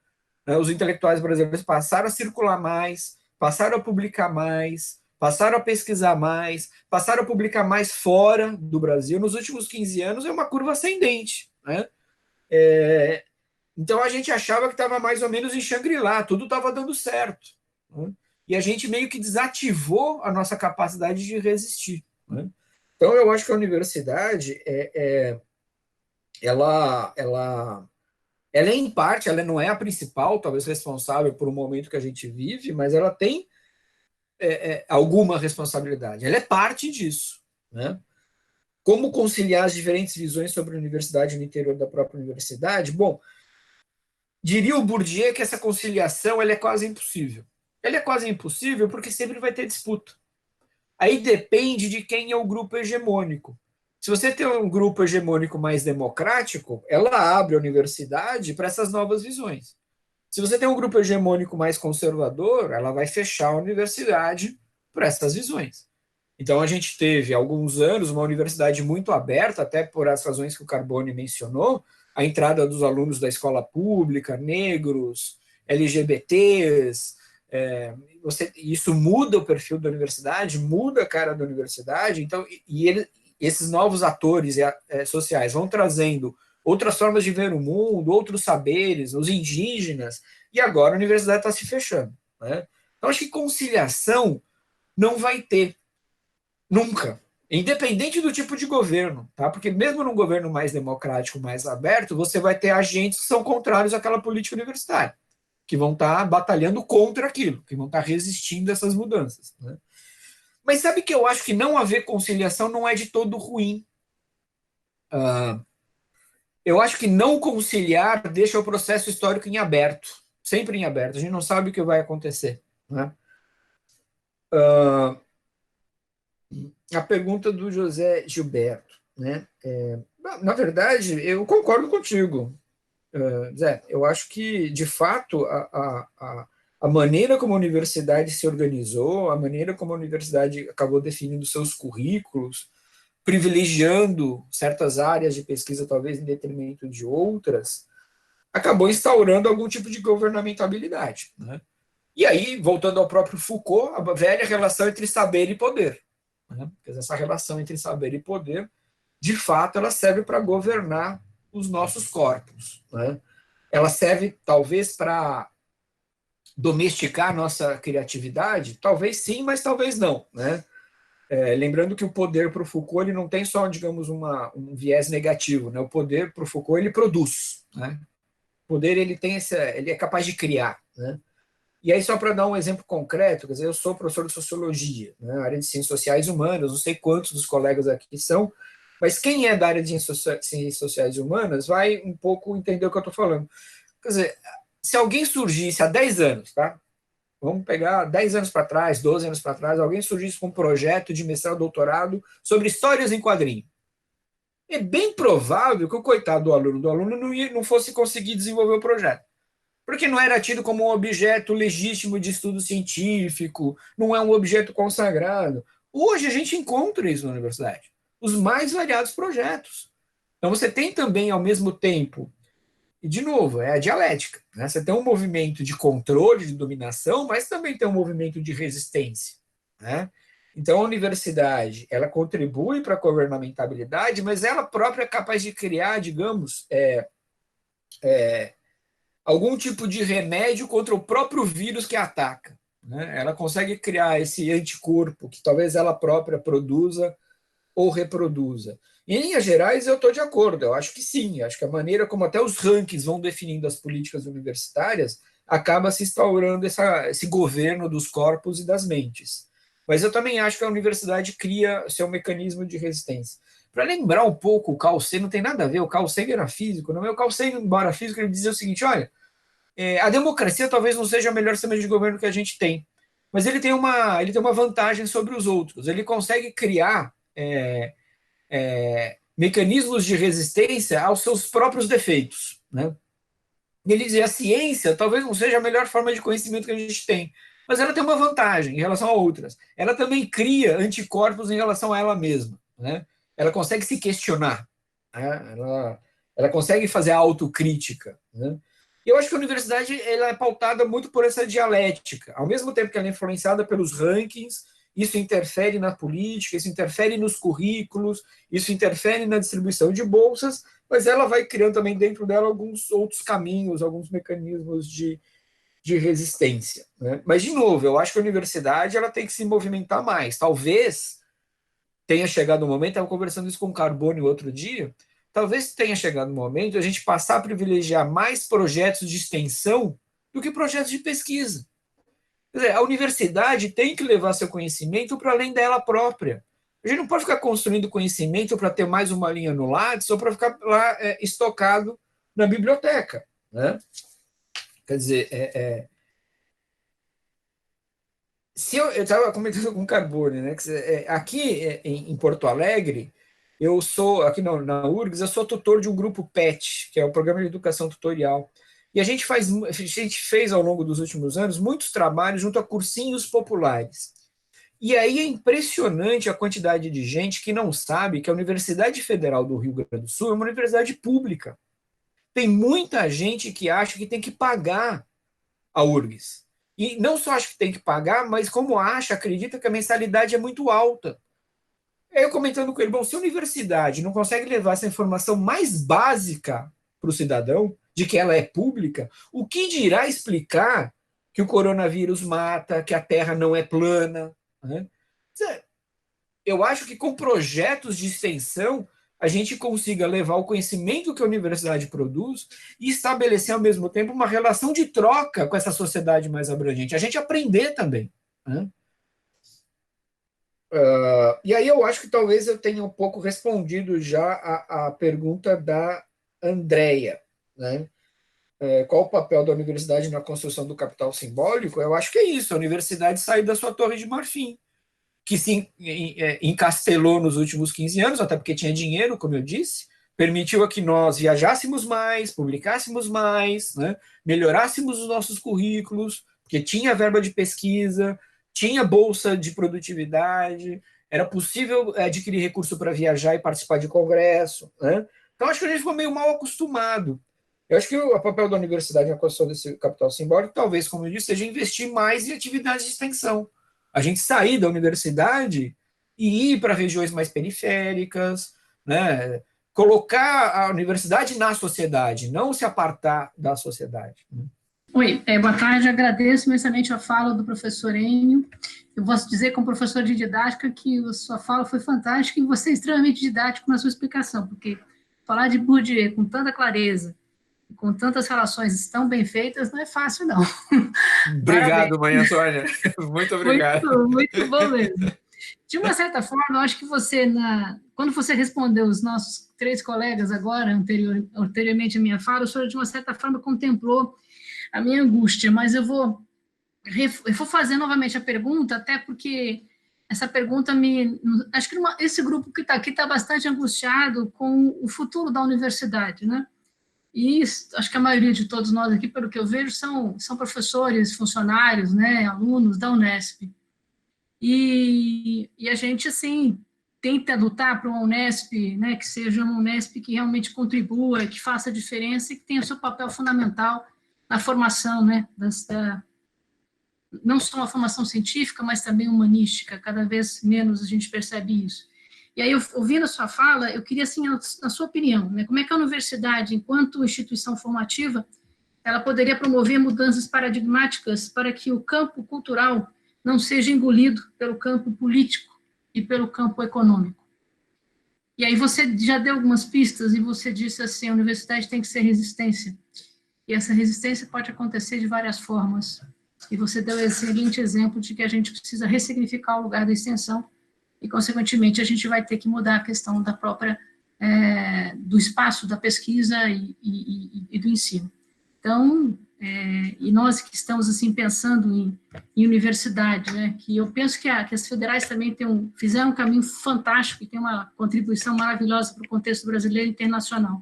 Né? Os intelectuais brasileiros passaram a circular mais, passaram a publicar mais, passaram a pesquisar mais, passaram a publicar mais fora do Brasil. Nos últimos 15 anos é uma curva ascendente. Né? Então a gente achava que estava mais ou menos em Shangri-La, tudo estava dando certo. Né? E a gente meio que desativou a nossa capacidade de resistir. Né? Então eu acho que a universidade, ela em parte, ela não é a principal, talvez responsável por um momento que a gente vive, mas ela tem alguma responsabilidade. Ela é parte disso. Né? Como conciliar as diferentes visões sobre a universidade no interior da própria universidade? Bom, diria o Bourdieu que essa conciliação ela é quase impossível. Ela é quase impossível porque sempre vai ter disputa. Aí depende de quem é o grupo hegemônico. Se você tem um grupo hegemônico mais democrático, ela abre a universidade para essas novas visões. Se você tem um grupo hegemônico mais conservador, ela vai fechar a universidade para essas visões. Então, a gente teve, há alguns anos, uma universidade muito aberta, até por as razões que o Carbone mencionou, a entrada dos alunos da escola pública, negros, LGBTs, isso muda o perfil da universidade, muda a cara da universidade, então, esses novos atores sociais vão trazendo outras formas de ver o mundo, outros saberes, os indígenas, e agora a universidade está se fechando. Né? Então, acho que conciliação não vai ter, nunca, independente do tipo de governo, tá? Porque mesmo num governo mais democrático, mais aberto, você vai ter agentes que são contrários àquela política universitária, que vão estar batalhando contra aquilo, que vão estar resistindo a essas mudanças. Né? Mas sabe que eu acho que não haver conciliação não é de todo ruim. Eu acho que não conciliar deixa o processo histórico em aberto, sempre em aberto. A gente não sabe o que vai acontecer. Né? A pergunta do José Gilberto. Né? Na verdade, eu concordo contigo, Zé. Eu acho que, de fato, a maneira como a universidade se organizou, a maneira como a universidade acabou definindo seus currículos, privilegiando certas áreas de pesquisa, talvez em detrimento de outras, acabou instaurando algum tipo de governamentabilidade. Né? E aí, voltando ao próprio Foucault, a velha relação entre saber e poder. Né? Essa relação entre saber e poder, de fato, ela serve para governar os nossos corpos. Né? Ela serve, talvez, para domesticar a nossa criatividade? Talvez sim, mas talvez não. Né? Lembrando que o poder para o Foucault ele não tem só, digamos, um viés negativo. Né? O poder para o Foucault ele produz. Né? O poder ele é capaz de criar. Né? E aí, só para dar um exemplo concreto, quer dizer, eu sou professor de sociologia, né, área de ciências sociais e humanas, não sei quantos dos colegas aqui são, mas quem é da área de ciências sociais e humanas vai um pouco entender o que eu estou falando. Quer dizer, se alguém surgisse há 10 anos, tá? Vamos pegar 10 anos para trás, 12 anos para trás, alguém surgisse com um projeto de mestrado, doutorado sobre histórias em quadrinho. É bem provável que o coitado do aluno não fosse conseguir desenvolver o projeto. Porque não era tido como um objeto legítimo de estudo científico, não é um objeto consagrado. Hoje a gente encontra isso na universidade. Os mais variados projetos. Então você tem também, ao mesmo tempo, e de novo, é a dialética. Né? Você tem um movimento de controle, de dominação, mas também tem um movimento de resistência. Né? Então a universidade, ela contribui para a governamentabilidade, mas ela própria é capaz de criar, digamos, algum tipo de remédio contra o próprio vírus que ataca. Né? Ela consegue criar esse anticorpo que talvez ela própria produza ou reproduza. Em linhas gerais, eu estou de acordo, eu acho que sim, acho que a maneira como até os rankings vão definindo as políticas universitárias acaba se instaurando esse governo dos corpos e das mentes. Mas eu também acho que a universidade cria seu mecanismo de resistência. Para lembrar um pouco, o Carl Sagan não tem nada a ver, o Carl Sagan era físico, não é? O Carl Sagan, embora físico, ele dizia o seguinte, olha, A democracia talvez não seja o melhor sistema de governo que a gente tem, mas ele tem uma vantagem sobre os outros. Ele consegue criar mecanismos de resistência aos seus próprios defeitos, né? Ele dizia, a ciência talvez não seja a melhor forma de conhecimento que a gente tem, mas ela tem uma vantagem em relação a outras. Ela também cria anticorpos em relação a ela mesma, né? Ela consegue se questionar, né? Ela consegue fazer a autocrítica, né? E eu acho que a universidade ela é pautada muito por essa dialética. Ao mesmo tempo que ela é influenciada pelos rankings, isso interfere na política, isso interfere nos currículos, isso interfere na distribuição de bolsas, mas ela vai criando também dentro dela alguns outros caminhos, alguns mecanismos de resistência, né? Mas, de novo, eu acho que a universidade ela tem que se movimentar mais. Talvez tenha chegado o momento, estava conversando isso com o Carbone outro dia, talvez tenha chegado o momento de a gente passar a privilegiar mais projetos de extensão do que projetos de pesquisa. Quer dizer, a universidade tem que levar seu conhecimento para além dela própria. A gente não pode ficar construindo conhecimento para ter mais uma linha no Lattes ou para ficar lá estocado na biblioteca, né? Quer dizer, se eu estava comentando com o Carbone, né? Aqui em Porto Alegre, eu sou, aqui na URGS, eu sou tutor de um grupo PET, que é o Programa de Educação Tutorial. E a gente fez ao longo dos últimos anos muitos trabalhos junto a cursinhos populares. E aí é impressionante a quantidade de gente que não sabe que a Universidade Federal do Rio Grande do Sul é uma universidade pública. Tem muita gente que acha que tem que pagar a URGS. E não só acha que tem que pagar, mas como acredita que a mensalidade é muito alta. Aí eu comentando com ele, bom, se a universidade não consegue levar essa informação mais básica para o cidadão, de que ela é pública, o que dirá explicar que o coronavírus mata, que a Terra não é plana, né? Eu acho que com projetos de extensão a gente consiga levar o conhecimento que a universidade produz e estabelecer ao mesmo tempo uma relação de troca com essa sociedade mais abrangente. A gente aprender também, né? E aí eu acho que talvez eu tenha um pouco respondido já a pergunta da Andrea, né? Qual o papel da universidade na construção do capital simbólico? Eu acho que é isso, a universidade saiu da sua torre de marfim, que se encastelou nos últimos 15 anos, até porque tinha dinheiro, como eu disse, permitiu que nós viajássemos mais, publicássemos mais, né? Melhorássemos os nossos currículos, porque tinha verba de pesquisa, tinha bolsa de produtividade, era possível adquirir recurso para viajar e participar de congresso, né? Então, acho que a gente ficou meio mal acostumado. Eu acho que o papel da universidade na construção desse capital simbólico, talvez, como eu disse, seja investir mais em atividades de extensão. A gente sair da universidade e ir para regiões mais periféricas, né? Colocar a universidade na sociedade, não se apartar da sociedade, né? Oi, boa tarde, agradeço imensamente a fala do professor Enio. Eu posso dizer, como professor de didática, que a sua fala foi fantástica e você é extremamente didático na sua explicação, porque falar de Bourdieu com tanta clareza, com tantas relações tão bem feitas, não é fácil, não. Obrigado, Maria Antônia. Muito obrigado. Muito bom mesmo. De uma certa forma, eu acho que você, quando você respondeu os nossos 3 colegas agora, anteriormente à minha fala, o senhor, de uma certa forma, contemplou a minha angústia, mas eu vou fazer novamente a pergunta, até porque essa pergunta acho que esse grupo que está aqui está bastante angustiado com o futuro da universidade, né? E acho que a maioria de todos nós aqui, pelo que eu vejo, são professores, funcionários, né, alunos da Unesp. E a gente, assim, tenta lutar para uma Unesp, né, que seja uma Unesp que realmente contribua, que faça diferença e que tenha o seu papel fundamental na formação, né, não só a formação científica, mas também humanística. Cada vez menos a gente percebe isso. E aí, ouvindo a sua fala, eu queria, assim, na sua opinião, né, como é que a universidade, enquanto instituição formativa, ela poderia promover mudanças paradigmáticas para que o campo cultural não seja engolido pelo campo político e pelo campo econômico? E aí você já deu algumas pistas e você disse assim, a universidade tem que ser resistência. E essa resistência pode acontecer de várias formas. E você deu um excelente exemplo de que a gente precisa ressignificar o lugar da extensão e, consequentemente, a gente vai ter que mudar a questão da própria, do espaço da pesquisa e do ensino. Então, e nós que estamos assim pensando em universidade, né, que eu penso que as federais também fizeram um caminho fantástico e tem uma contribuição maravilhosa para o contexto brasileiro e internacional,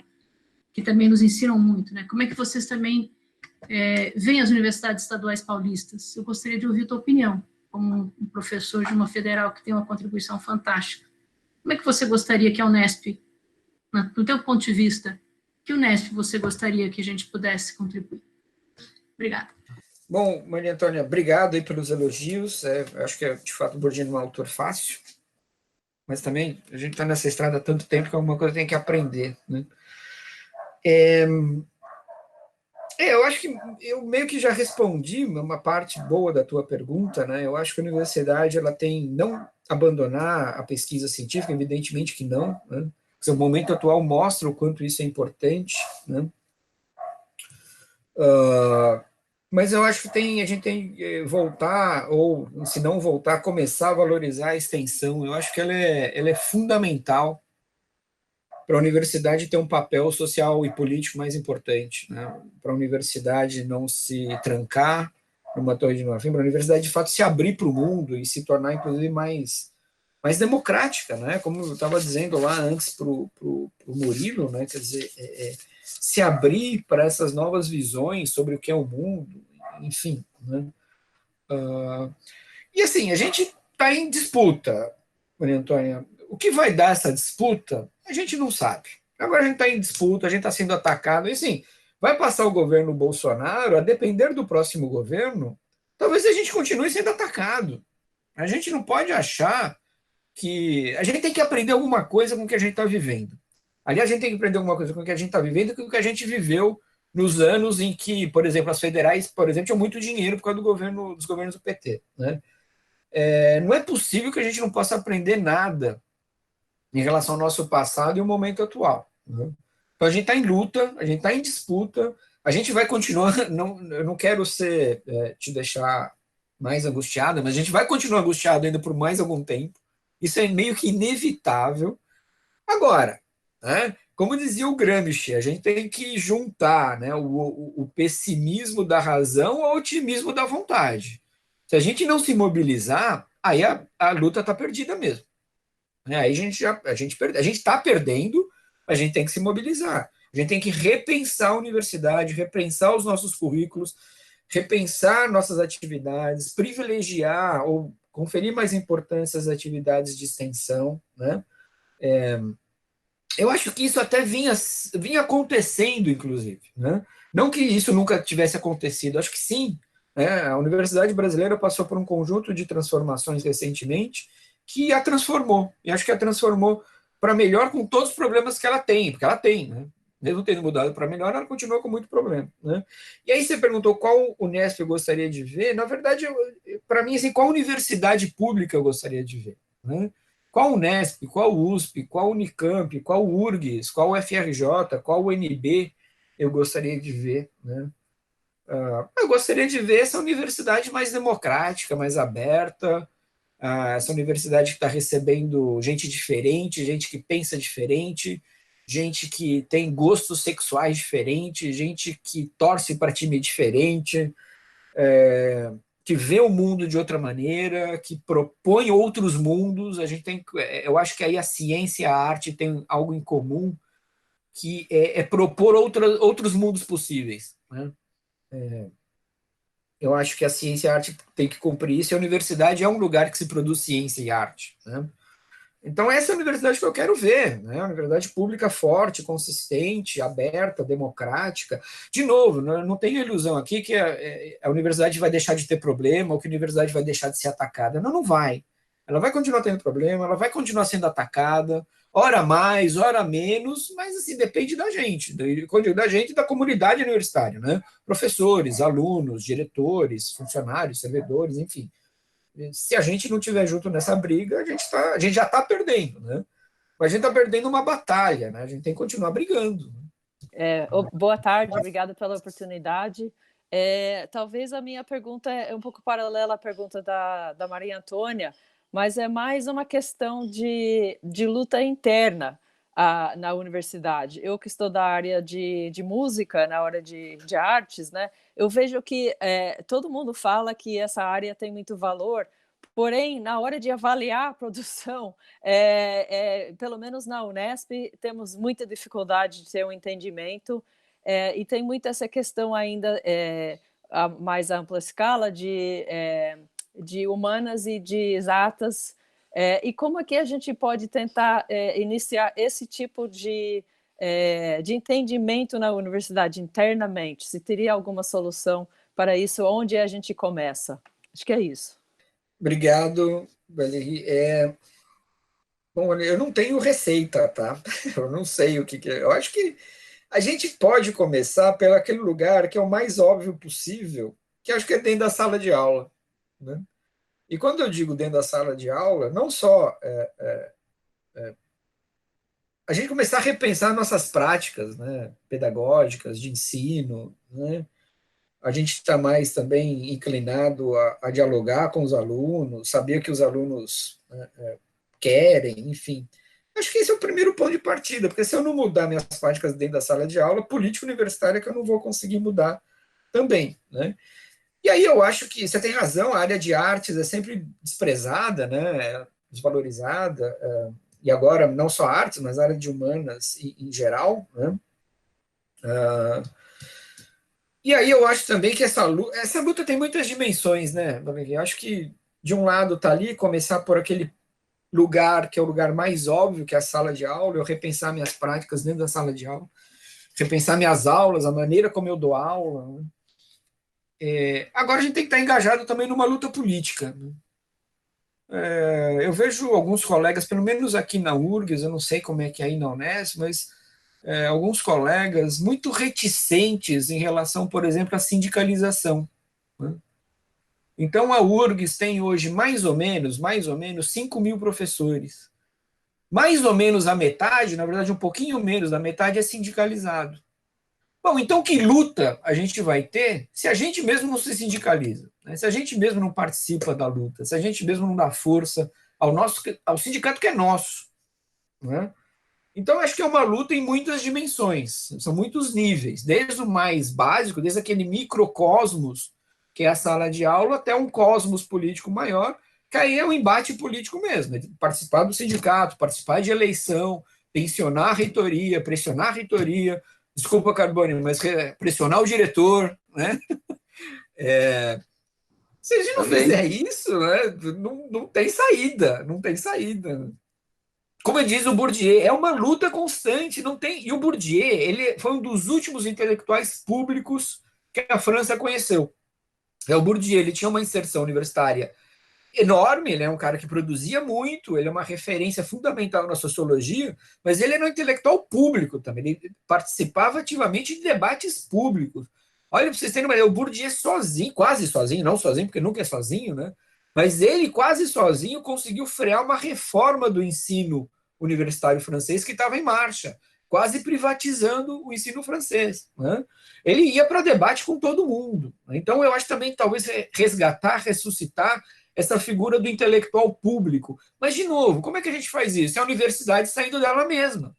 que também nos ensinam muito, né? Como é que vocês também veem as universidades estaduais paulistas? Eu gostaria de ouvir a tua opinião, como um professor de uma federal que tem uma contribuição fantástica. Como é que você gostaria que a Unesp, no teu ponto de vista, que Unesp você gostaria que a gente pudesse contribuir? Obrigada. Bom, Maria Antônia, obrigado aí pelos elogios. Acho que, de fato, o Bourdieu não é um autor fácil, mas também a gente está nessa estrada há tanto tempo que alguma coisa tem que aprender, né? Eu acho que eu meio que já respondi uma parte boa da tua pergunta, né? Eu acho que a universidade ela tem não abandonar a pesquisa científica, evidentemente que não, né? O momento atual mostra o quanto isso é importante, né? Mas eu acho que a gente tem que voltar, ou se não voltar, começar a valorizar a extensão. Eu acho que ela é fundamental para a universidade ter um papel social e político mais importante, né? Para a universidade não se trancar numa torre de marfim, para a universidade, de fato, se abrir para o mundo e se tornar, inclusive, mais democrática, né? Como eu estava dizendo lá antes para o Murilo, né? Quer dizer, se abrir para essas novas visões sobre o que é o mundo, enfim, né? E assim, a gente está em disputa, Maria Antônia. O que vai dar essa disputa, a gente não sabe. Agora a gente está em disputa, a gente está sendo atacado, e assim, vai passar o governo Bolsonaro, a depender do próximo governo, talvez a gente continue sendo atacado. A gente não pode achar que... A gente tem que aprender alguma coisa com o que a gente está vivendo. Aliás, a gente tem que aprender alguma coisa com o que a gente está vivendo, com o que a gente viveu nos anos em que, por exemplo, as federais, por exemplo, tinham muito dinheiro por causa dos governos do PT, né? Não é possível que a gente não possa aprender nada em relação ao nosso passado e ao momento atual, né? Então a gente está em luta, a gente está em disputa, a gente vai continuar, eu não quero te deixar mais angustiada, mas a gente vai continuar angustiado ainda por mais algum tempo, isso é meio que inevitável. Agora, né, como dizia o Gramsci, a gente tem que juntar, né, o pessimismo da razão ao otimismo da vontade. Se a gente não se mobilizar, aí a luta está perdida mesmo. Aí a gente está perdendo, a gente tem que se mobilizar. A gente tem que repensar a universidade, repensar os nossos currículos, repensar nossas atividades, privilegiar ou conferir mais importância às atividades de extensão, né? Eu acho que isso até vinha acontecendo, inclusive, né? Não que isso nunca tivesse acontecido, acho que sim, né? A Universidade Brasileira passou por um conjunto de transformações recentemente que a transformou, e acho que a transformou para melhor com todos os problemas que ela tem, porque ela tem, né? Mesmo tendo mudado para melhor, ela continua com muito problema, né? E aí você perguntou qual Unesp eu gostaria de ver. Na verdade, para mim, assim, qual universidade pública eu gostaria de ver, né? Qual Unesp, qual USP, qual Unicamp, qual URGS, qual UFRJ, qual UNB eu gostaria de ver, né? Eu gostaria de ver essa universidade mais democrática, mais aberta, essa universidade que está recebendo gente diferente, gente que pensa diferente, gente que tem gostos sexuais diferentes, gente que torce para time diferente, que vê o mundo de outra maneira, que propõe outros mundos. Eu acho que aí a ciência e a arte têm algo em comum, que é propor outros mundos possíveis, né? Eu acho que a ciência e a arte tem que cumprir isso, e a universidade é um lugar que se produz ciência e arte, né? Então, essa é a universidade que eu quero ver, né? Uma universidade pública forte, consistente, aberta, democrática. De novo, não tenho ilusão aqui que a universidade vai deixar de ter problema ou que a universidade vai deixar de ser atacada. Não vai. Ela vai continuar tendo problema, ela vai continuar sendo atacada, ora mais, ora menos, mas assim, depende da gente, da gente e da comunidade universitária, né? Professores, alunos, diretores, funcionários, servidores, enfim. Se a gente não estiver junto nessa briga, a gente já está perdendo, né? Mas a gente está perdendo uma batalha, né? A gente tem que continuar brigando. Boa tarde, obrigada pela oportunidade. Talvez a minha pergunta é um pouco paralela à pergunta da Maria Antônia, mas é mais uma questão de luta interna. na universidade. Eu que estou da área de música, na área de artes, né, eu vejo que todo mundo fala que essa área tem muito valor, porém, na hora de avaliar a produção, pelo menos na Unesp, temos muita dificuldade de ter um entendimento, e tem muito essa questão ainda, a mais ampla escala, de humanas e de exatas. E como é que a gente pode tentar iniciar esse tipo de entendimento na universidade internamente? Se teria alguma solução para isso, onde a gente começa? Acho que é isso. Obrigado, Valérie. Bom, eu não tenho receita, tá? Eu não sei o que é. Eu acho que a gente pode começar pelo aquele lugar que é o mais óbvio possível, que acho que é dentro da sala de aula, né? E quando eu digo dentro da sala de aula, não só a gente começar a repensar nossas práticas, né, pedagógicas, de ensino, né? A gente está mais também inclinado a dialogar com os alunos, saber o que os alunos querem, enfim. Acho que esse é o primeiro ponto de partida, porque se eu não mudar minhas práticas dentro da sala de aula, política universitária que eu não vou conseguir mudar também, né? E aí eu acho que você tem razão, a área de artes é sempre desprezada, né, desvalorizada, e agora não só artes, mas a área de humanas em geral, né? E aí eu acho também que essa luta tem muitas dimensões, né, Valeria? Eu acho que, de um lado, está ali começar por aquele lugar que é o lugar mais óbvio, que é a sala de aula, eu repensar minhas práticas dentro da sala de aula, repensar minhas aulas, a maneira como eu dou aula, né? Agora a gente tem que estar engajado também numa luta política, né? Eu vejo alguns colegas, pelo menos aqui na URGS, eu não sei como é que é aí na Unesp, mas alguns colegas muito reticentes em relação, por exemplo, à sindicalização, né? Então, a URGS tem hoje mais ou menos 5.000 professores. Mais ou menos a metade, na verdade, um pouquinho menos da metade é sindicalizado. Bom, então que luta a gente vai ter se a gente mesmo não se sindicaliza, né? Se a gente mesmo não participa da luta, se a gente mesmo não dá força ao sindicato que é nosso, né? Então, acho que é uma luta em muitas dimensões, são muitos níveis, desde o mais básico, desde aquele microcosmos, que é a sala de aula, até um cosmos político maior, que aí é um embate político mesmo, participar do sindicato, participar de eleição, pressionar a reitoria, desculpa, Carbone, mas pressionar o diretor, né? Se a gente não fizer isso, né, não tem saída, não tem saída. Como diz o Bourdieu, é uma luta constante, não tem. E o Bourdieu, ele foi um dos últimos intelectuais públicos que a França conheceu. O Bourdieu, ele tinha uma inserção universitária enorme, ele é um cara que produzia muito, ele é uma referência fundamental na sociologia, mas ele era um intelectual público também, ele participava ativamente de debates públicos. Olha, para vocês terem uma ideia, o Bourdieu sozinho, quase sozinho, não sozinho, porque nunca é sozinho, né? Mas ele quase sozinho conseguiu frear uma reforma do ensino universitário francês que estava em marcha, quase privatizando o ensino francês, né? Ele ia para debate com todo mundo. Então, eu acho também, talvez, resgatar, ressuscitar essa figura do intelectual público. Mas, de novo, como é que a gente faz isso? É a universidade saindo dela mesma.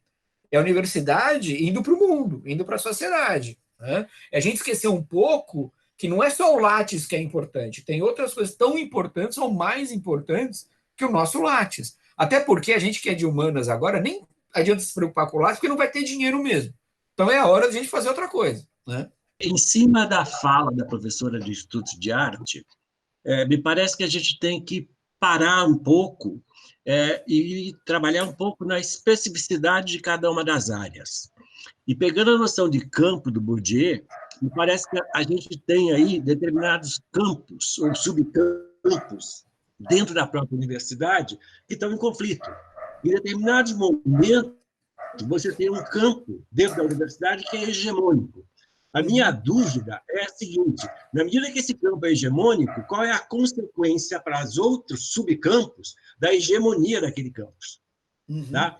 É a universidade indo para o mundo, indo para a sociedade, né? É a gente esquecer um pouco que não é só o Lattes que é importante, tem outras coisas tão importantes ou mais importantes que o nosso Lattes. Até porque a gente que é de humanas agora, nem adianta se preocupar com o Lattes, porque não vai ter dinheiro mesmo. Então é a hora de a gente fazer outra coisa, né? Em cima da fala da professora de Estudos de Arte, me parece que a gente tem que parar um pouco e trabalhar um pouco na especificidade de cada uma das áreas. E pegando a noção de campo do Bourdieu, me parece que a gente tem aí determinados campos ou subcampos dentro da própria universidade que estão em conflito. Em determinados momentos, você tem um campo dentro da universidade que é hegemônico. A minha dúvida é a seguinte: na medida que esse campo é hegemônico, qual é a consequência para os outros subcampos da hegemonia daquele campus? Tá?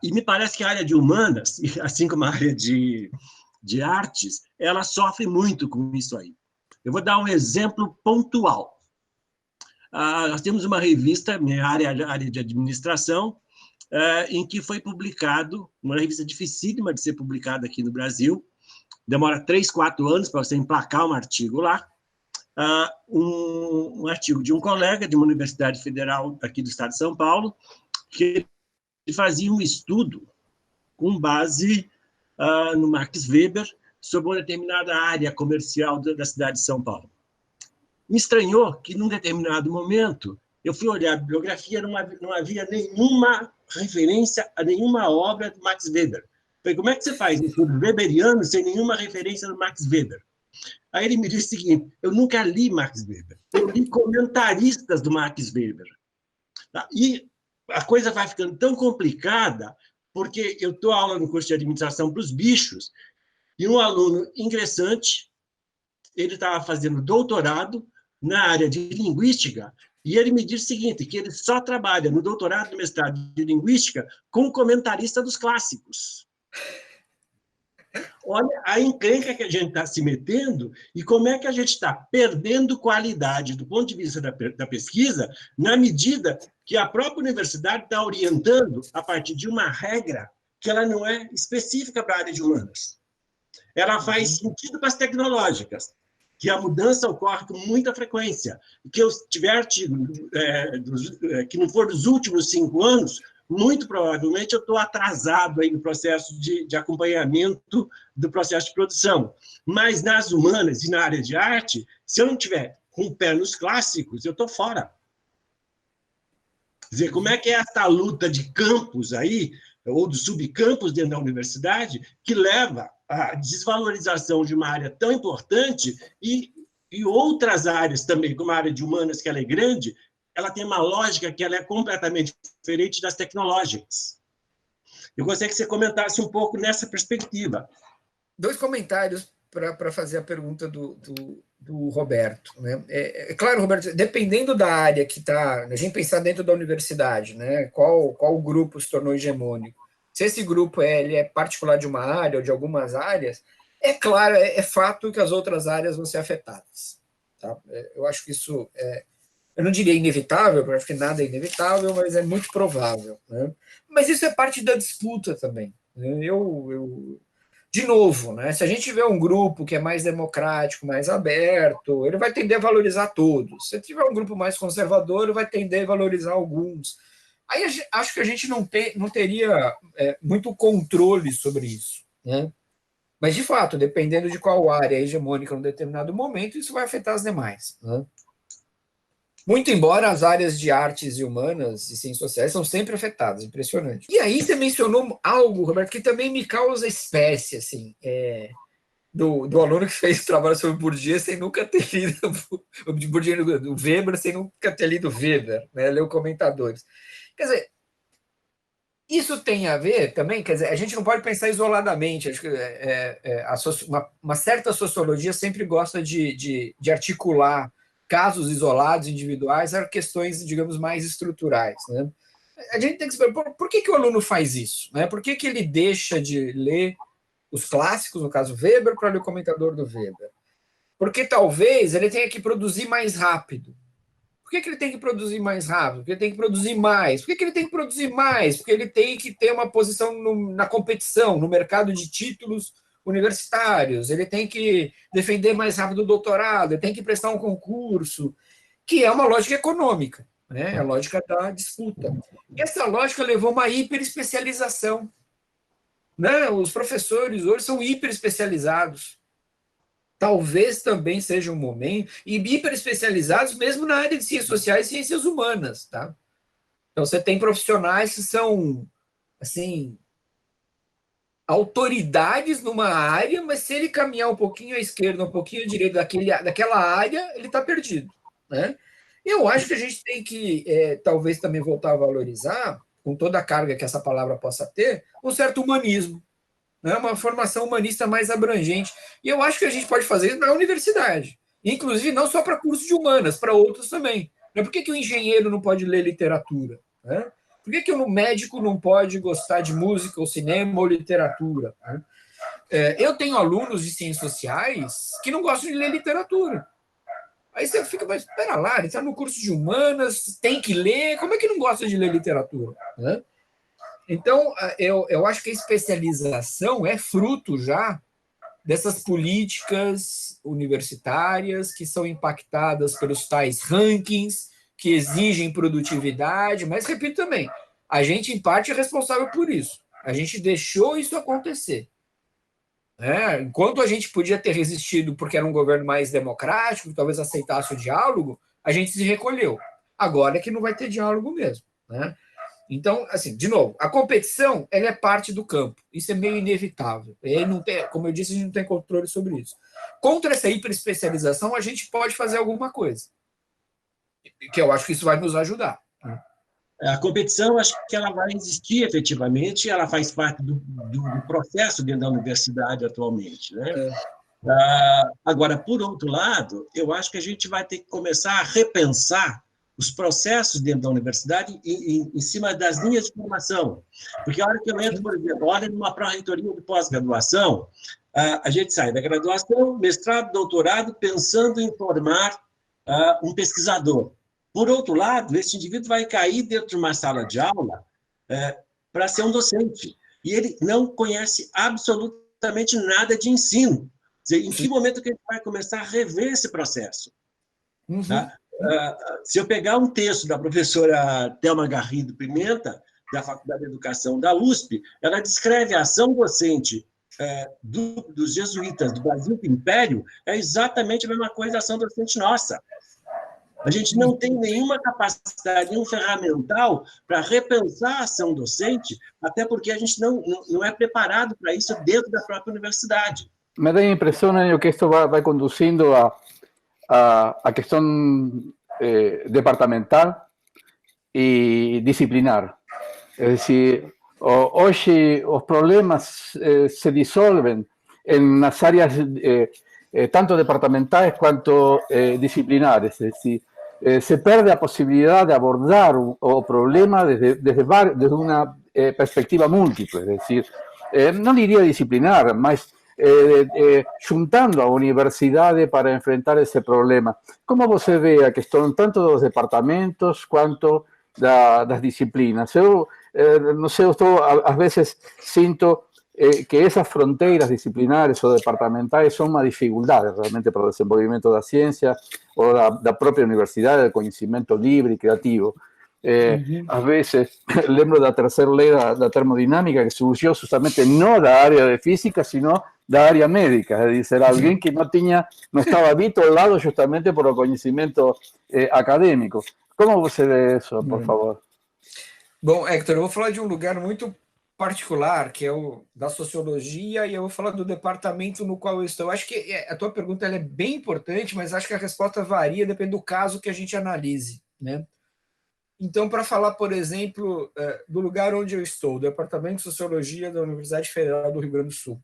E me parece que a área de humanas, assim como a área de artes, ela sofre muito com isso aí. Eu vou dar um exemplo pontual. Nós temos uma revista, minha área de administração, em que foi publicado, uma revista dificílima de ser publicada aqui no Brasil, demora 3, 4 anos para você emplacar um artigo lá, um artigo de um colega de uma universidade federal aqui do estado de São Paulo, que fazia um estudo com base no Max Weber sobre uma determinada área comercial da cidade de São Paulo. Me estranhou que, num determinado momento, eu fui olhar a bibliografia, não havia nenhuma referência a nenhuma obra do Max Weber. Falei, como é que você faz um estudo weberiano sem nenhuma referência do Max Weber? Aí ele me disse o seguinte, eu nunca li Max Weber, eu li comentaristas do Max Weber. Tá? E a coisa vai ficando tão complicada, porque eu dou aula no curso de administração para os bichos, e um aluno ingressante, ele estava fazendo doutorado na área de linguística, e ele me disse o seguinte, que ele só trabalha no doutorado e mestrado de linguística com comentarista dos clássicos. Olha a encrenca que a gente está se metendo e como é que a gente está perdendo qualidade do ponto de vista da pesquisa, na medida que a própria universidade está orientando a partir de uma regra que ela não é específica para a área de humanas. Ela faz sentido para as tecnológicas, que a mudança ocorre com muita frequência. Que eu tiver artigo que não for dos últimos 5 anos, muito provavelmente eu estou atrasado aí no processo de acompanhamento do processo de produção. Mas nas humanas e na área de arte, se eu não tiver com o pé nos clássicos, eu estou fora. Quer dizer, como é que é essa luta de campos aí, ou de subcampos dentro da universidade, que leva à desvalorização de uma área tão importante e outras áreas também, como a área de humanas, que ela é grande, ela tem uma lógica que ela é completamente diferente das tecnológicas. Eu gostaria que você comentasse um pouco nessa perspectiva. 2 comentários para fazer a pergunta do Roberto. Né? É claro, Roberto, dependendo da área que está, a gente pensar dentro da universidade, né? Qual grupo se tornou hegemônico. Se esse grupo ele é particular de uma área ou de algumas áreas, é claro, é fato que as outras áreas vão ser afetadas. Tá? Eu acho que isso eu não diria inevitável, porque acho que nada é inevitável, mas é muito provável. Né? Mas isso é parte da disputa também. Né? De novo, né? Se a gente tiver um grupo que é mais democrático, mais aberto, ele vai tender a valorizar todos. Se tiver um grupo mais conservador, ele vai tender a valorizar alguns. Aí acho que a gente não teria muito controle sobre isso. Né? Mas, de fato, dependendo de qual área é hegemônica em um determinado momento, isso vai afetar as demais. Né? Muito embora as áreas de artes e humanas e ciências sociais são sempre afetadas, impressionante. E aí você mencionou algo, Roberto, que também me causa espécie, assim, do aluno que fez trabalho sobre Bourdieu sem nunca ter lido o Weber, sem nunca ter lido Weber, né, leu comentadores. Quer dizer, isso tem a ver também, quer dizer, a gente não pode pensar isoladamente, acho que uma certa sociologia sempre gosta de articular casos isolados, individuais, a questões, digamos, mais estruturais. Né? A gente tem que saber por que o aluno faz isso? Né? Por que ele deixa de ler os clássicos, no caso Weber, para ler o comentador do Weber? Porque talvez ele tenha que produzir mais rápido. Por que ele tem que produzir mais rápido? Porque ele tem que produzir mais. Por que ele tem que produzir mais? Porque ele tem que ter uma posição na competição, no mercado de títulos universitários, ele tem que defender mais rápido o doutorado, ele tem que prestar um concurso, que é uma lógica econômica, né? É a lógica da disputa. Essa lógica levou a uma hiperespecialização. Né? Os professores hoje são hiperespecializados. Talvez também seja um momento, e hiperespecializados mesmo na área de ciências sociais e ciências humanas. Tá? Então, você tem profissionais que são, assim, autoridades numa área, mas se ele caminhar um pouquinho à esquerda, um pouquinho à direita daquela área, ele está perdido. Né? Eu acho que a gente tem que, talvez, também voltar a valorizar, com toda a carga que essa palavra possa ter, um certo humanismo, né? Uma formação humanista mais abrangente. E eu acho que a gente pode fazer isso na universidade, inclusive não só para cursos de humanas, para outros também. Por que o engenheiro não pode ler literatura? Né? Por que o médico não pode gostar de música, ou cinema, ou literatura? Eu tenho alunos de ciências sociais que não gostam de ler literatura. Aí você fica, mas espera lá, ele está no curso de humanas, tem que ler, como é que não gosta de ler literatura? Então, eu acho que a especialização é fruto já dessas políticas universitárias que são impactadas pelos tais rankings, que exigem produtividade, mas, repito também, a gente, em parte, é responsável por isso. A gente deixou isso acontecer. Enquanto a gente podia ter resistido porque era um governo mais democrático, talvez aceitasse o diálogo, a gente se recolheu. Agora é que não vai ter diálogo mesmo. Então, assim, de novo, a competição ela é parte do campo. Isso é meio inevitável. Não tem, como eu disse, a gente não tem controle sobre isso. Contra essa hiperespecialização, a gente pode fazer alguma coisa. Que eu acho que isso vai nos ajudar. A competição, acho que ela vai existir efetivamente, ela faz parte do processo dentro da universidade atualmente, né? Agora, por outro lado, eu acho que a gente vai ter que começar a repensar os processos dentro da universidade em cima das linhas de formação. Porque a hora que eu entro, por exemplo, olha numa pró-reitoria de pós-graduação, a gente sai da graduação, mestrado, doutorado, pensando em formar um pesquisador. Por outro lado, esse indivíduo vai cair dentro de uma sala de aula para ser um docente. E ele não conhece absolutamente nada de ensino. Quer dizer, em que momento que ele vai começar a rever esse processo? Tá? Se eu pegar um texto da professora Thelma Garrido Pimenta, da Faculdade de Educação da USP, ela descreve a ação docente dos jesuítas do Brasil do Império, é exatamente a mesma coisa da ação docente nossa. A gente não tem nenhuma capacidade, nenhum ferramental para repensar a ação docente, até porque a gente não é preparado para isso dentro da própria universidade. Me dá a impressão, Enio, que isto vai conduzindo a questão departamental e disciplinar. É decir, hoje os problemas se dissolvem nas áreas tanto departamentais quanto disciplinares. Es decir, se perde a possibilidade de abordar o problema desde uma perspectiva múltiple. Es decir, não diria disciplinar, mas juntando a universidade para enfrentar esse problema. Como você vê a questão tanto dos departamentos quanto das disciplinas? Eu não sei, às vezes sinto que essas fronteiras disciplinares ou departamentais são uma dificuldade realmente para o desenvolvimento da ciência ou da própria universidade, do conhecimento livre e criativo. Às vezes, lembro da terceira lei da termodinâmica, que surgiu justamente não da área de física, sino da área médica, é dizer, alguém que não estava bitolado justamente por o conhecimento acadêmico. Como você vê isso, por favor? Bom, Hector, eu vou falar de um lugar muito particular, que é o da sociologia, e eu vou falar do departamento no qual eu estou. Eu acho que a tua pergunta ela é bem importante, mas acho que a resposta varia, depende do caso que a gente analise, né? Então, para falar, por exemplo, do lugar onde eu estou, do Departamento de Sociologia da Universidade Federal do Rio Grande do Sul.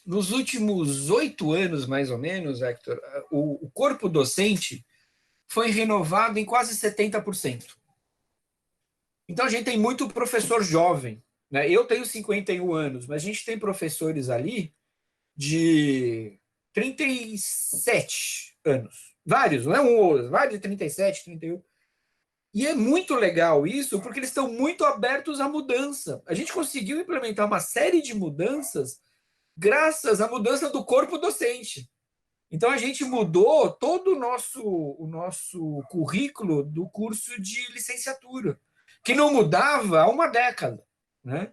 Nos últimos 8 anos, mais ou menos, Hector, o corpo docente foi renovado em quase 70%. Então, a gente tem muito professor jovem, né? Eu tenho 51 anos, mas a gente tem professores ali de 37 anos. Vários, não é um ou outro, vários de 37, 31. E é muito legal isso, porque eles estão muito abertos à mudança. A gente conseguiu implementar uma série de mudanças graças à mudança do corpo docente. Então, a gente mudou todo o nosso currículo do curso de licenciatura, que não mudava há uma década, né?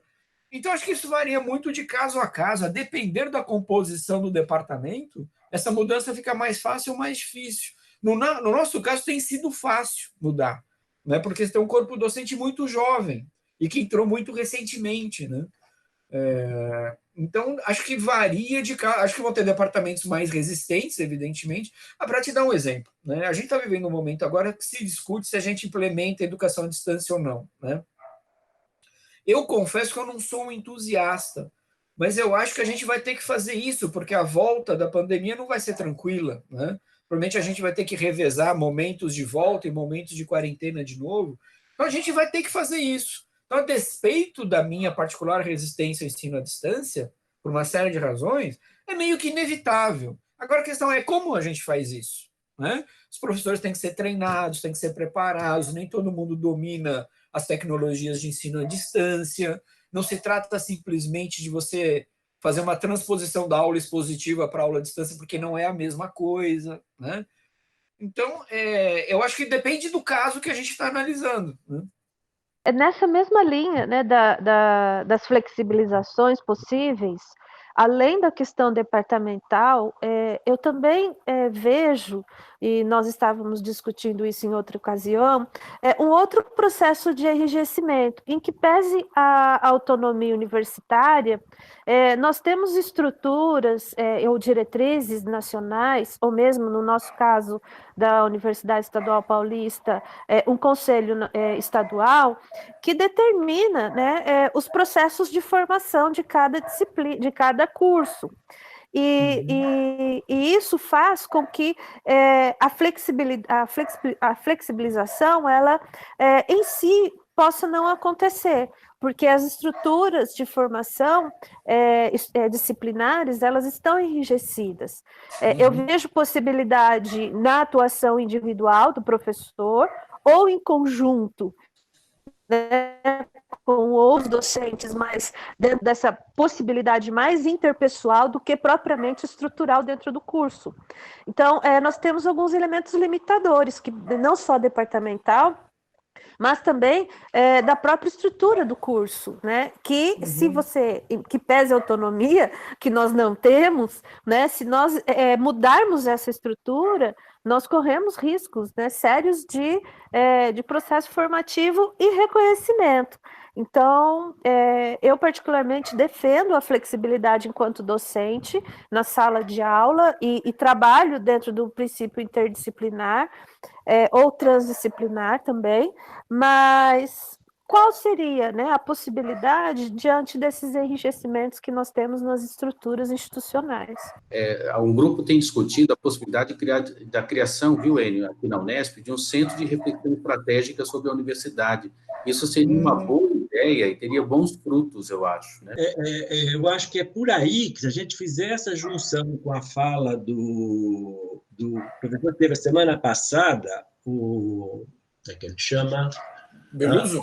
Então, acho que isso varia muito de caso a caso. A depender da composição do departamento, essa mudança fica mais fácil ou mais difícil. No nosso caso, tem sido fácil mudar, né? Porque você tem um corpo docente muito jovem e que entrou muito recentemente, né? Então, acho que varia de caso. Acho que vão ter departamentos mais resistentes, evidentemente. Para te dar um exemplo, né? A gente está vivendo um momento agora que se discute se a gente implementa a educação à distância ou não, né? Eu confesso que eu não sou um entusiasta, mas eu acho que a gente vai ter que fazer isso, porque a volta da pandemia não vai ser tranquila, né? Provavelmente a gente vai ter que revezar momentos de volta e momentos de quarentena de novo. Então, a gente vai ter que fazer isso. Então, a despeito da minha particular resistência ao ensino à distância, por uma série de razões, é meio que inevitável. Agora, a questão é como a gente faz isso, né? Os professores têm que ser treinados, têm que ser preparados, nem todo mundo domina as tecnologias de ensino à distância, não se trata simplesmente de você fazer uma transposição da aula expositiva para a aula à distância, porque não é a mesma coisa, né? Então, eu acho que depende do caso que a gente está analisando, né? Nessa mesma linha, né, das flexibilizações possíveis, além da questão departamental, eu também vejo, e nós estávamos discutindo isso em outra ocasião, um outro processo de enrijecimento, em que pese a autonomia universitária, nós temos estruturas ou diretrizes nacionais, ou mesmo, no nosso caso, da Universidade Estadual Paulista, um conselho estadual, que determina, né, os processos de formação de cada disciplina, de cada curso. E isso faz com que a flexibilização, ela em si, possa não acontecer, porque as estruturas de formação disciplinares, elas estão enrijecidas. Eu vejo possibilidade na atuação individual do professor, ou em conjunto, né, com os docentes, mas dentro dessa possibilidade mais interpessoal do que propriamente estrutural dentro do curso. Então, nós temos alguns elementos limitadores, que não só departamental, mas também da própria estrutura do curso, né? Que se você, que pese a autonomia, que nós não temos, né? Se nós mudarmos essa estrutura, nós corremos riscos, né, sérios de processo formativo e reconhecimento. Então, eu particularmente defendo a flexibilidade enquanto docente na sala de aula e trabalho dentro do princípio interdisciplinar, ou transdisciplinar também, mas qual seria, né, a possibilidade diante desses enrijecimentos que nós temos nas estruturas institucionais? Um grupo tem discutido a possibilidade da criação, viu, Enio, aqui na Unesp, de um centro de reflexão estratégica sobre a universidade. Isso seria uma boa ideia e teria bons frutos, eu acho, né? Eu acho que é por aí que, se a gente fizer essa junção com a fala do professor que teve a semana passada, como é que ele chama? Beluso?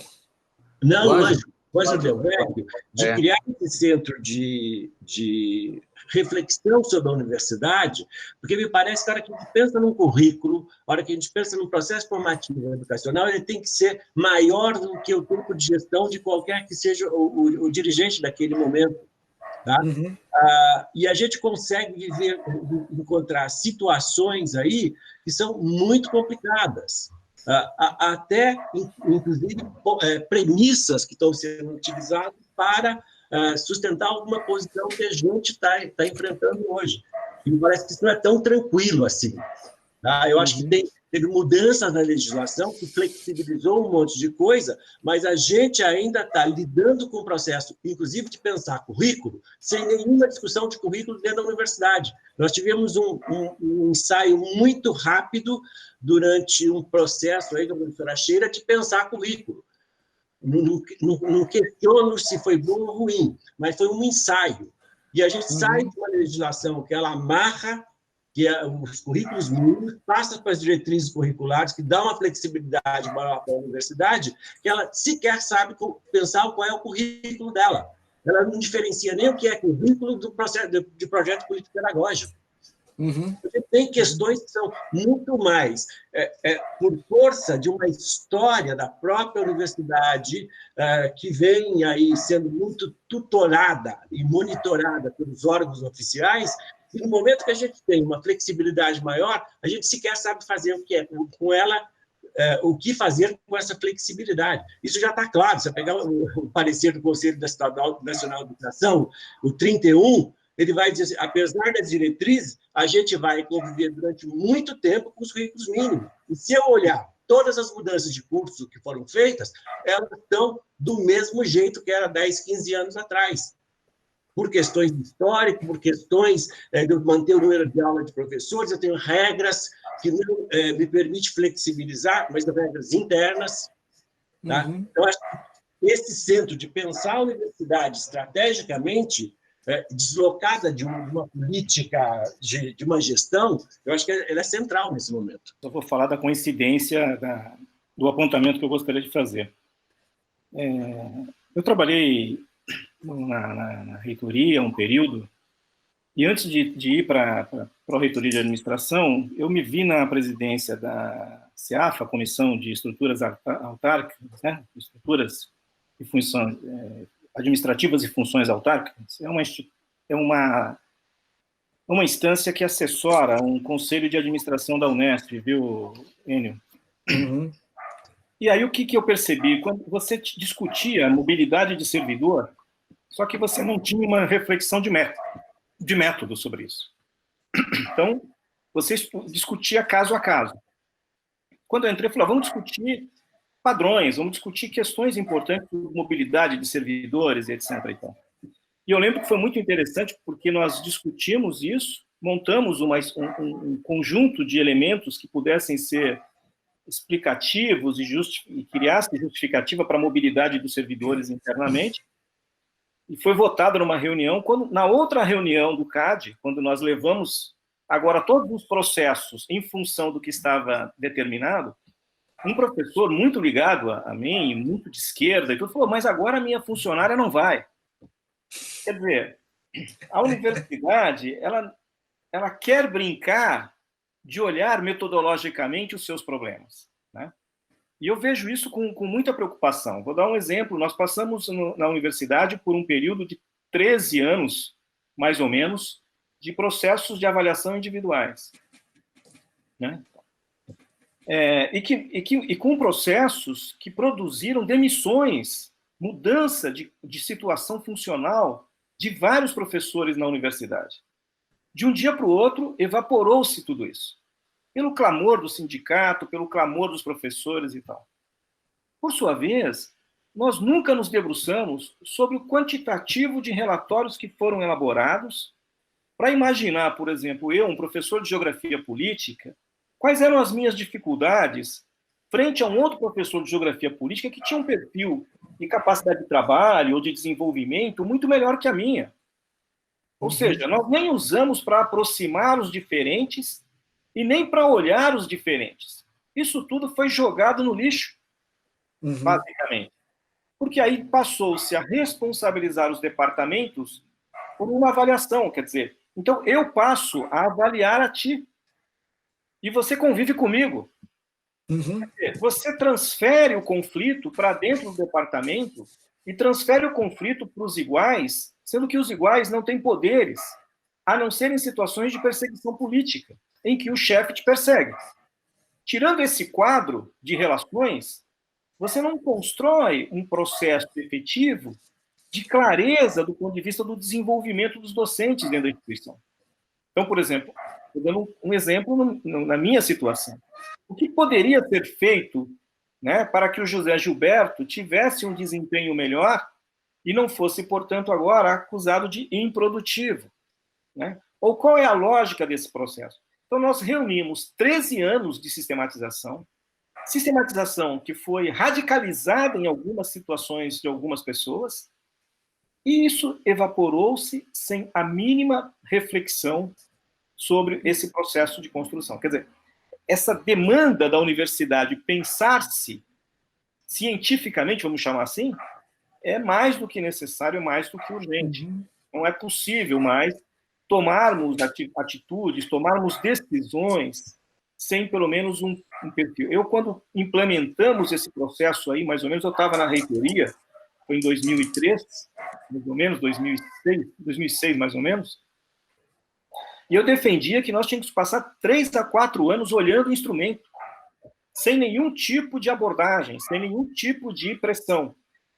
Não, Ângelo Del Vecchio, de criar esse centro de reflexão sobre a universidade, porque me parece que a hora que a gente pensa num currículo, a hora que a gente pensa num processo formativo educacional, ele tem que ser maior do que o tempo de gestão de qualquer que seja o dirigente daquele momento. Tá? E a gente consegue encontrar situações aí que são muito complicadas. Até, inclusive, premissas que estão sendo utilizadas para sustentar alguma posição que a gente está enfrentando hoje. E me parece que isso não é tão tranquilo assim. Tá? Eu acho que teve mudanças na legislação que flexibilizou um monte de coisa, mas a gente ainda está lidando com o processo, inclusive, de pensar currículo, sem nenhuma discussão de currículo dentro da universidade. Nós tivemos um ensaio muito rápido durante um processo aí da professora Sheila de pensar currículo. Não questiono se foi bom ou ruim, mas foi um ensaio. E a gente sai de uma legislação que ela amarra, que é os currículos mínimos, passa para as diretrizes curriculares, que dá uma flexibilidade maior para a universidade, que ela sequer sabe pensar qual é o currículo dela. Ela não diferencia nem o que é currículo do processo de projeto político-pedagógico. Tem questões que são muito mais por força de uma história da própria universidade que vem aí sendo muito tutorada e monitorada pelos órgãos oficiais, e no momento que a gente tem uma flexibilidade maior, a gente sequer sabe fazer com ela, o que fazer com essa flexibilidade. Isso já está claro. Se você pegar o parecer do Conselho Nacional de Educação, o 31, ele vai dizer assim, apesar das diretrizes, a gente vai conviver durante muito tempo com os currículos mínimos. E se eu olhar todas as mudanças de curso que foram feitas, elas estão do mesmo jeito que era 10, 15 anos atrás. Por questões históricas, por questões de manter o número de aula de professores, eu tenho regras que não me permitem flexibilizar, mas são regras internas. Tá? Então, acho que esse centro de pensar a universidade estrategicamente, deslocada de uma política, de uma gestão, eu acho que ela é central nesse momento. Eu vou falar da coincidência do apontamento que eu gostaria de fazer. Eu trabalhei na reitoria um período, e antes de ir para a reitoria de administração, eu me vi na presidência da CEAF, a Comissão de Estruturas Autárquicas, né? Estruturas e funções administrativas e funções autárquicas. É uma instância que assessora um conselho de administração da Unesp, viu, Enio? Uhum. E aí o que eu percebi? Quando você discutia a mobilidade de servidor, só que você não tinha uma reflexão de método sobre isso. Então, você discutia caso a caso. Quando eu entrei, eu falei, vamos discutir padrões, vamos discutir questões importantes de mobilidade de servidores, etc. E eu lembro que foi muito interessante, porque nós discutimos isso, montamos um conjunto de elementos que pudessem ser explicativos e criassem justificativa para a mobilidade dos servidores internamente, e foi votado numa reunião, na outra reunião do CAD, quando nós levamos agora todos os processos em função do que estava determinado, um professor muito ligado a mim, muito de esquerda, e tudo, falou, mas agora a minha funcionária não vai. Quer dizer, a universidade, ela quer brincar de olhar metodologicamente os seus problemas, né? E eu vejo isso com muita preocupação. Vou dar um exemplo. Nós passamos na universidade por um período de 13 anos, mais ou menos, de processos de avaliação individuais, né? E com processos que produziram demissões, mudança de situação funcional de vários professores na universidade. De um dia para o outro, evaporou-se tudo isso. Pelo clamor do sindicato, pelo clamor dos professores e tal. Por sua vez, nós nunca nos debruçamos sobre o quantitativo de relatórios que foram elaborados para imaginar, por exemplo, eu, um professor de geografia política, quais eram as minhas dificuldades frente a um outro professor de geografia política que tinha um perfil de capacidade de trabalho ou de desenvolvimento muito melhor que a minha. Ou seja, nós nem usamos para aproximar os diferentes e nem para olhar os diferentes. Isso tudo foi jogado no lixo, basicamente. Porque aí passou-se a responsabilizar os departamentos por uma avaliação, quer dizer, então eu passo a avaliar a ti e você convive comigo. Você transfere o conflito para dentro do departamento e transfere o conflito para os iguais, sendo que os iguais não têm poderes, a não ser em situações de perseguição política, em que o chefe te persegue. Tirando esse quadro de relações, você não constrói um processo efetivo de clareza do ponto de vista do desenvolvimento dos docentes dentro da instituição. Então, por exemplo, estou dando um exemplo na minha situação. O que poderia ser feito, né, para que o José Gilberto tivesse um desempenho melhor e não fosse, portanto, agora acusado de improdutivo, né? Ou qual é a lógica desse processo? Então, nós reunimos 13 anos de sistematização que foi radicalizada em algumas situações de algumas pessoas, e isso evaporou-se sem a mínima reflexão sobre esse processo de construção. Quer dizer, essa demanda da universidade pensar-se cientificamente, vamos chamar assim, é mais do que necessário, mais do que urgente. Não é possível mais tomarmos atitudes, tomarmos decisões sem pelo menos um perfil. Eu, quando implementamos esse processo aí, mais ou menos, eu estava na reitoria, foi em 2003, mais ou menos, 2006 mais ou menos, e eu defendia que nós tínhamos que passar 3 a 4 anos olhando o instrumento, sem nenhum tipo de abordagem, sem nenhum tipo de pressão.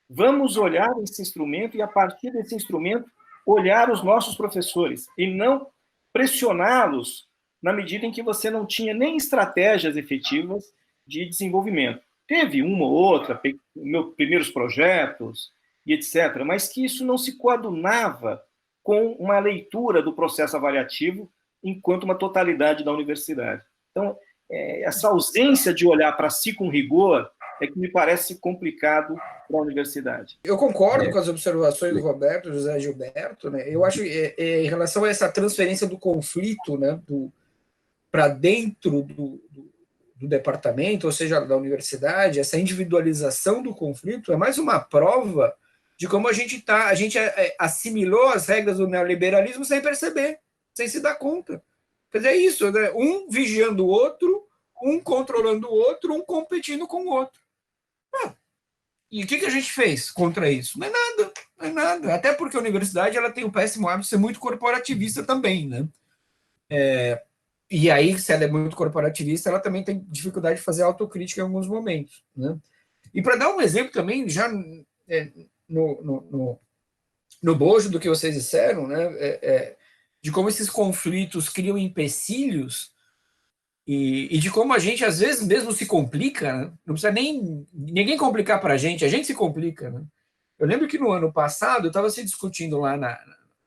Vamos olhar esse instrumento e, a partir desse instrumento, olhar os nossos professores e não pressioná-los na medida em que você não tinha nem estratégias efetivas de desenvolvimento. Teve uma ou outra, meus primeiros projetos e etc., mas que isso não se coadunava com uma leitura do processo avaliativo enquanto uma totalidade da universidade. Então, essa ausência de olhar para si com rigor é que me parece complicado para a universidade. Eu concordo com as observações do Roberto, José Gilberto, né? Eu acho que em relação a essa transferência do conflito, né, para dentro do departamento, ou seja, da universidade, essa individualização do conflito é mais uma prova de como a gente assimilou as regras do neoliberalismo sem perceber, sem se dar conta. Quer dizer, é isso, né? Um vigiando o outro, um controlando o outro, um competindo com o outro. E o que a gente fez contra isso? Não é nada. Até porque a universidade ela tem o péssimo hábito de ser muito corporativista também, né? E aí, se ela é muito corporativista, ela também tem dificuldade de fazer autocrítica em alguns momentos, né? E para dar um exemplo também, já no bojo do que vocês disseram, né, de como esses conflitos criam empecilhos e de como a gente, às vezes, mesmo se complica, né? Não precisa nem ninguém complicar para a gente se complica, né? Eu lembro que no ano passado, eu estava se discutindo lá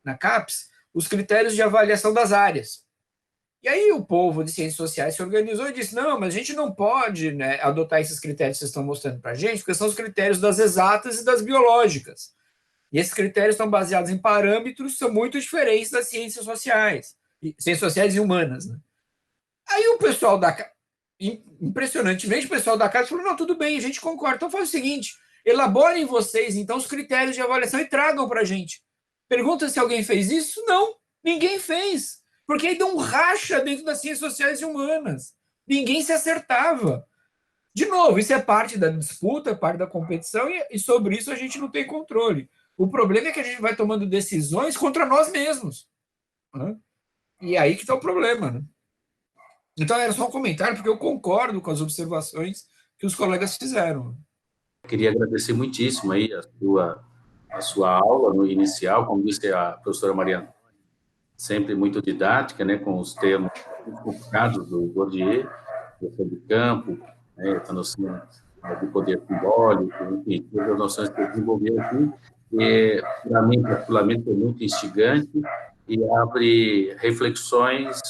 na CAPES os critérios de avaliação das áreas. E aí o povo de ciências sociais se organizou e disse, não, mas a gente não pode, né, adotar esses critérios que vocês estão mostrando para a gente, porque são os critérios das exatas e das biológicas. E esses critérios estão baseados em parâmetros que são muito diferentes das ciências sociais e humanas, né? Aí o pessoal impressionantemente, o pessoal da CAPES falou, não, tudo bem, a gente concorda. Então faz o seguinte, elaborem vocês, então, os critérios de avaliação e tragam para a gente. Pergunta se alguém fez isso? Não, ninguém fez. Porque aí deu um racha dentro das ciências sociais e humanas. Ninguém se acertava. De novo, isso é parte da disputa, parte da competição, e sobre isso a gente não tem controle. O problema é que a gente vai tomando decisões contra nós mesmos, né? E aí que está o problema, né? Então, era só um comentário, porque eu concordo com as observações que os colegas fizeram. Queria agradecer muitíssimo aí a sua aula no inicial, como disse a professora Maria, sempre muito didática, né, com os termos complicados do Bourdieu, questão de campo, né, a noção de poder simbólico, enfim, todas as noções que eu desenvolvi aqui, para mim, particularmente, é muito instigante e abre reflexões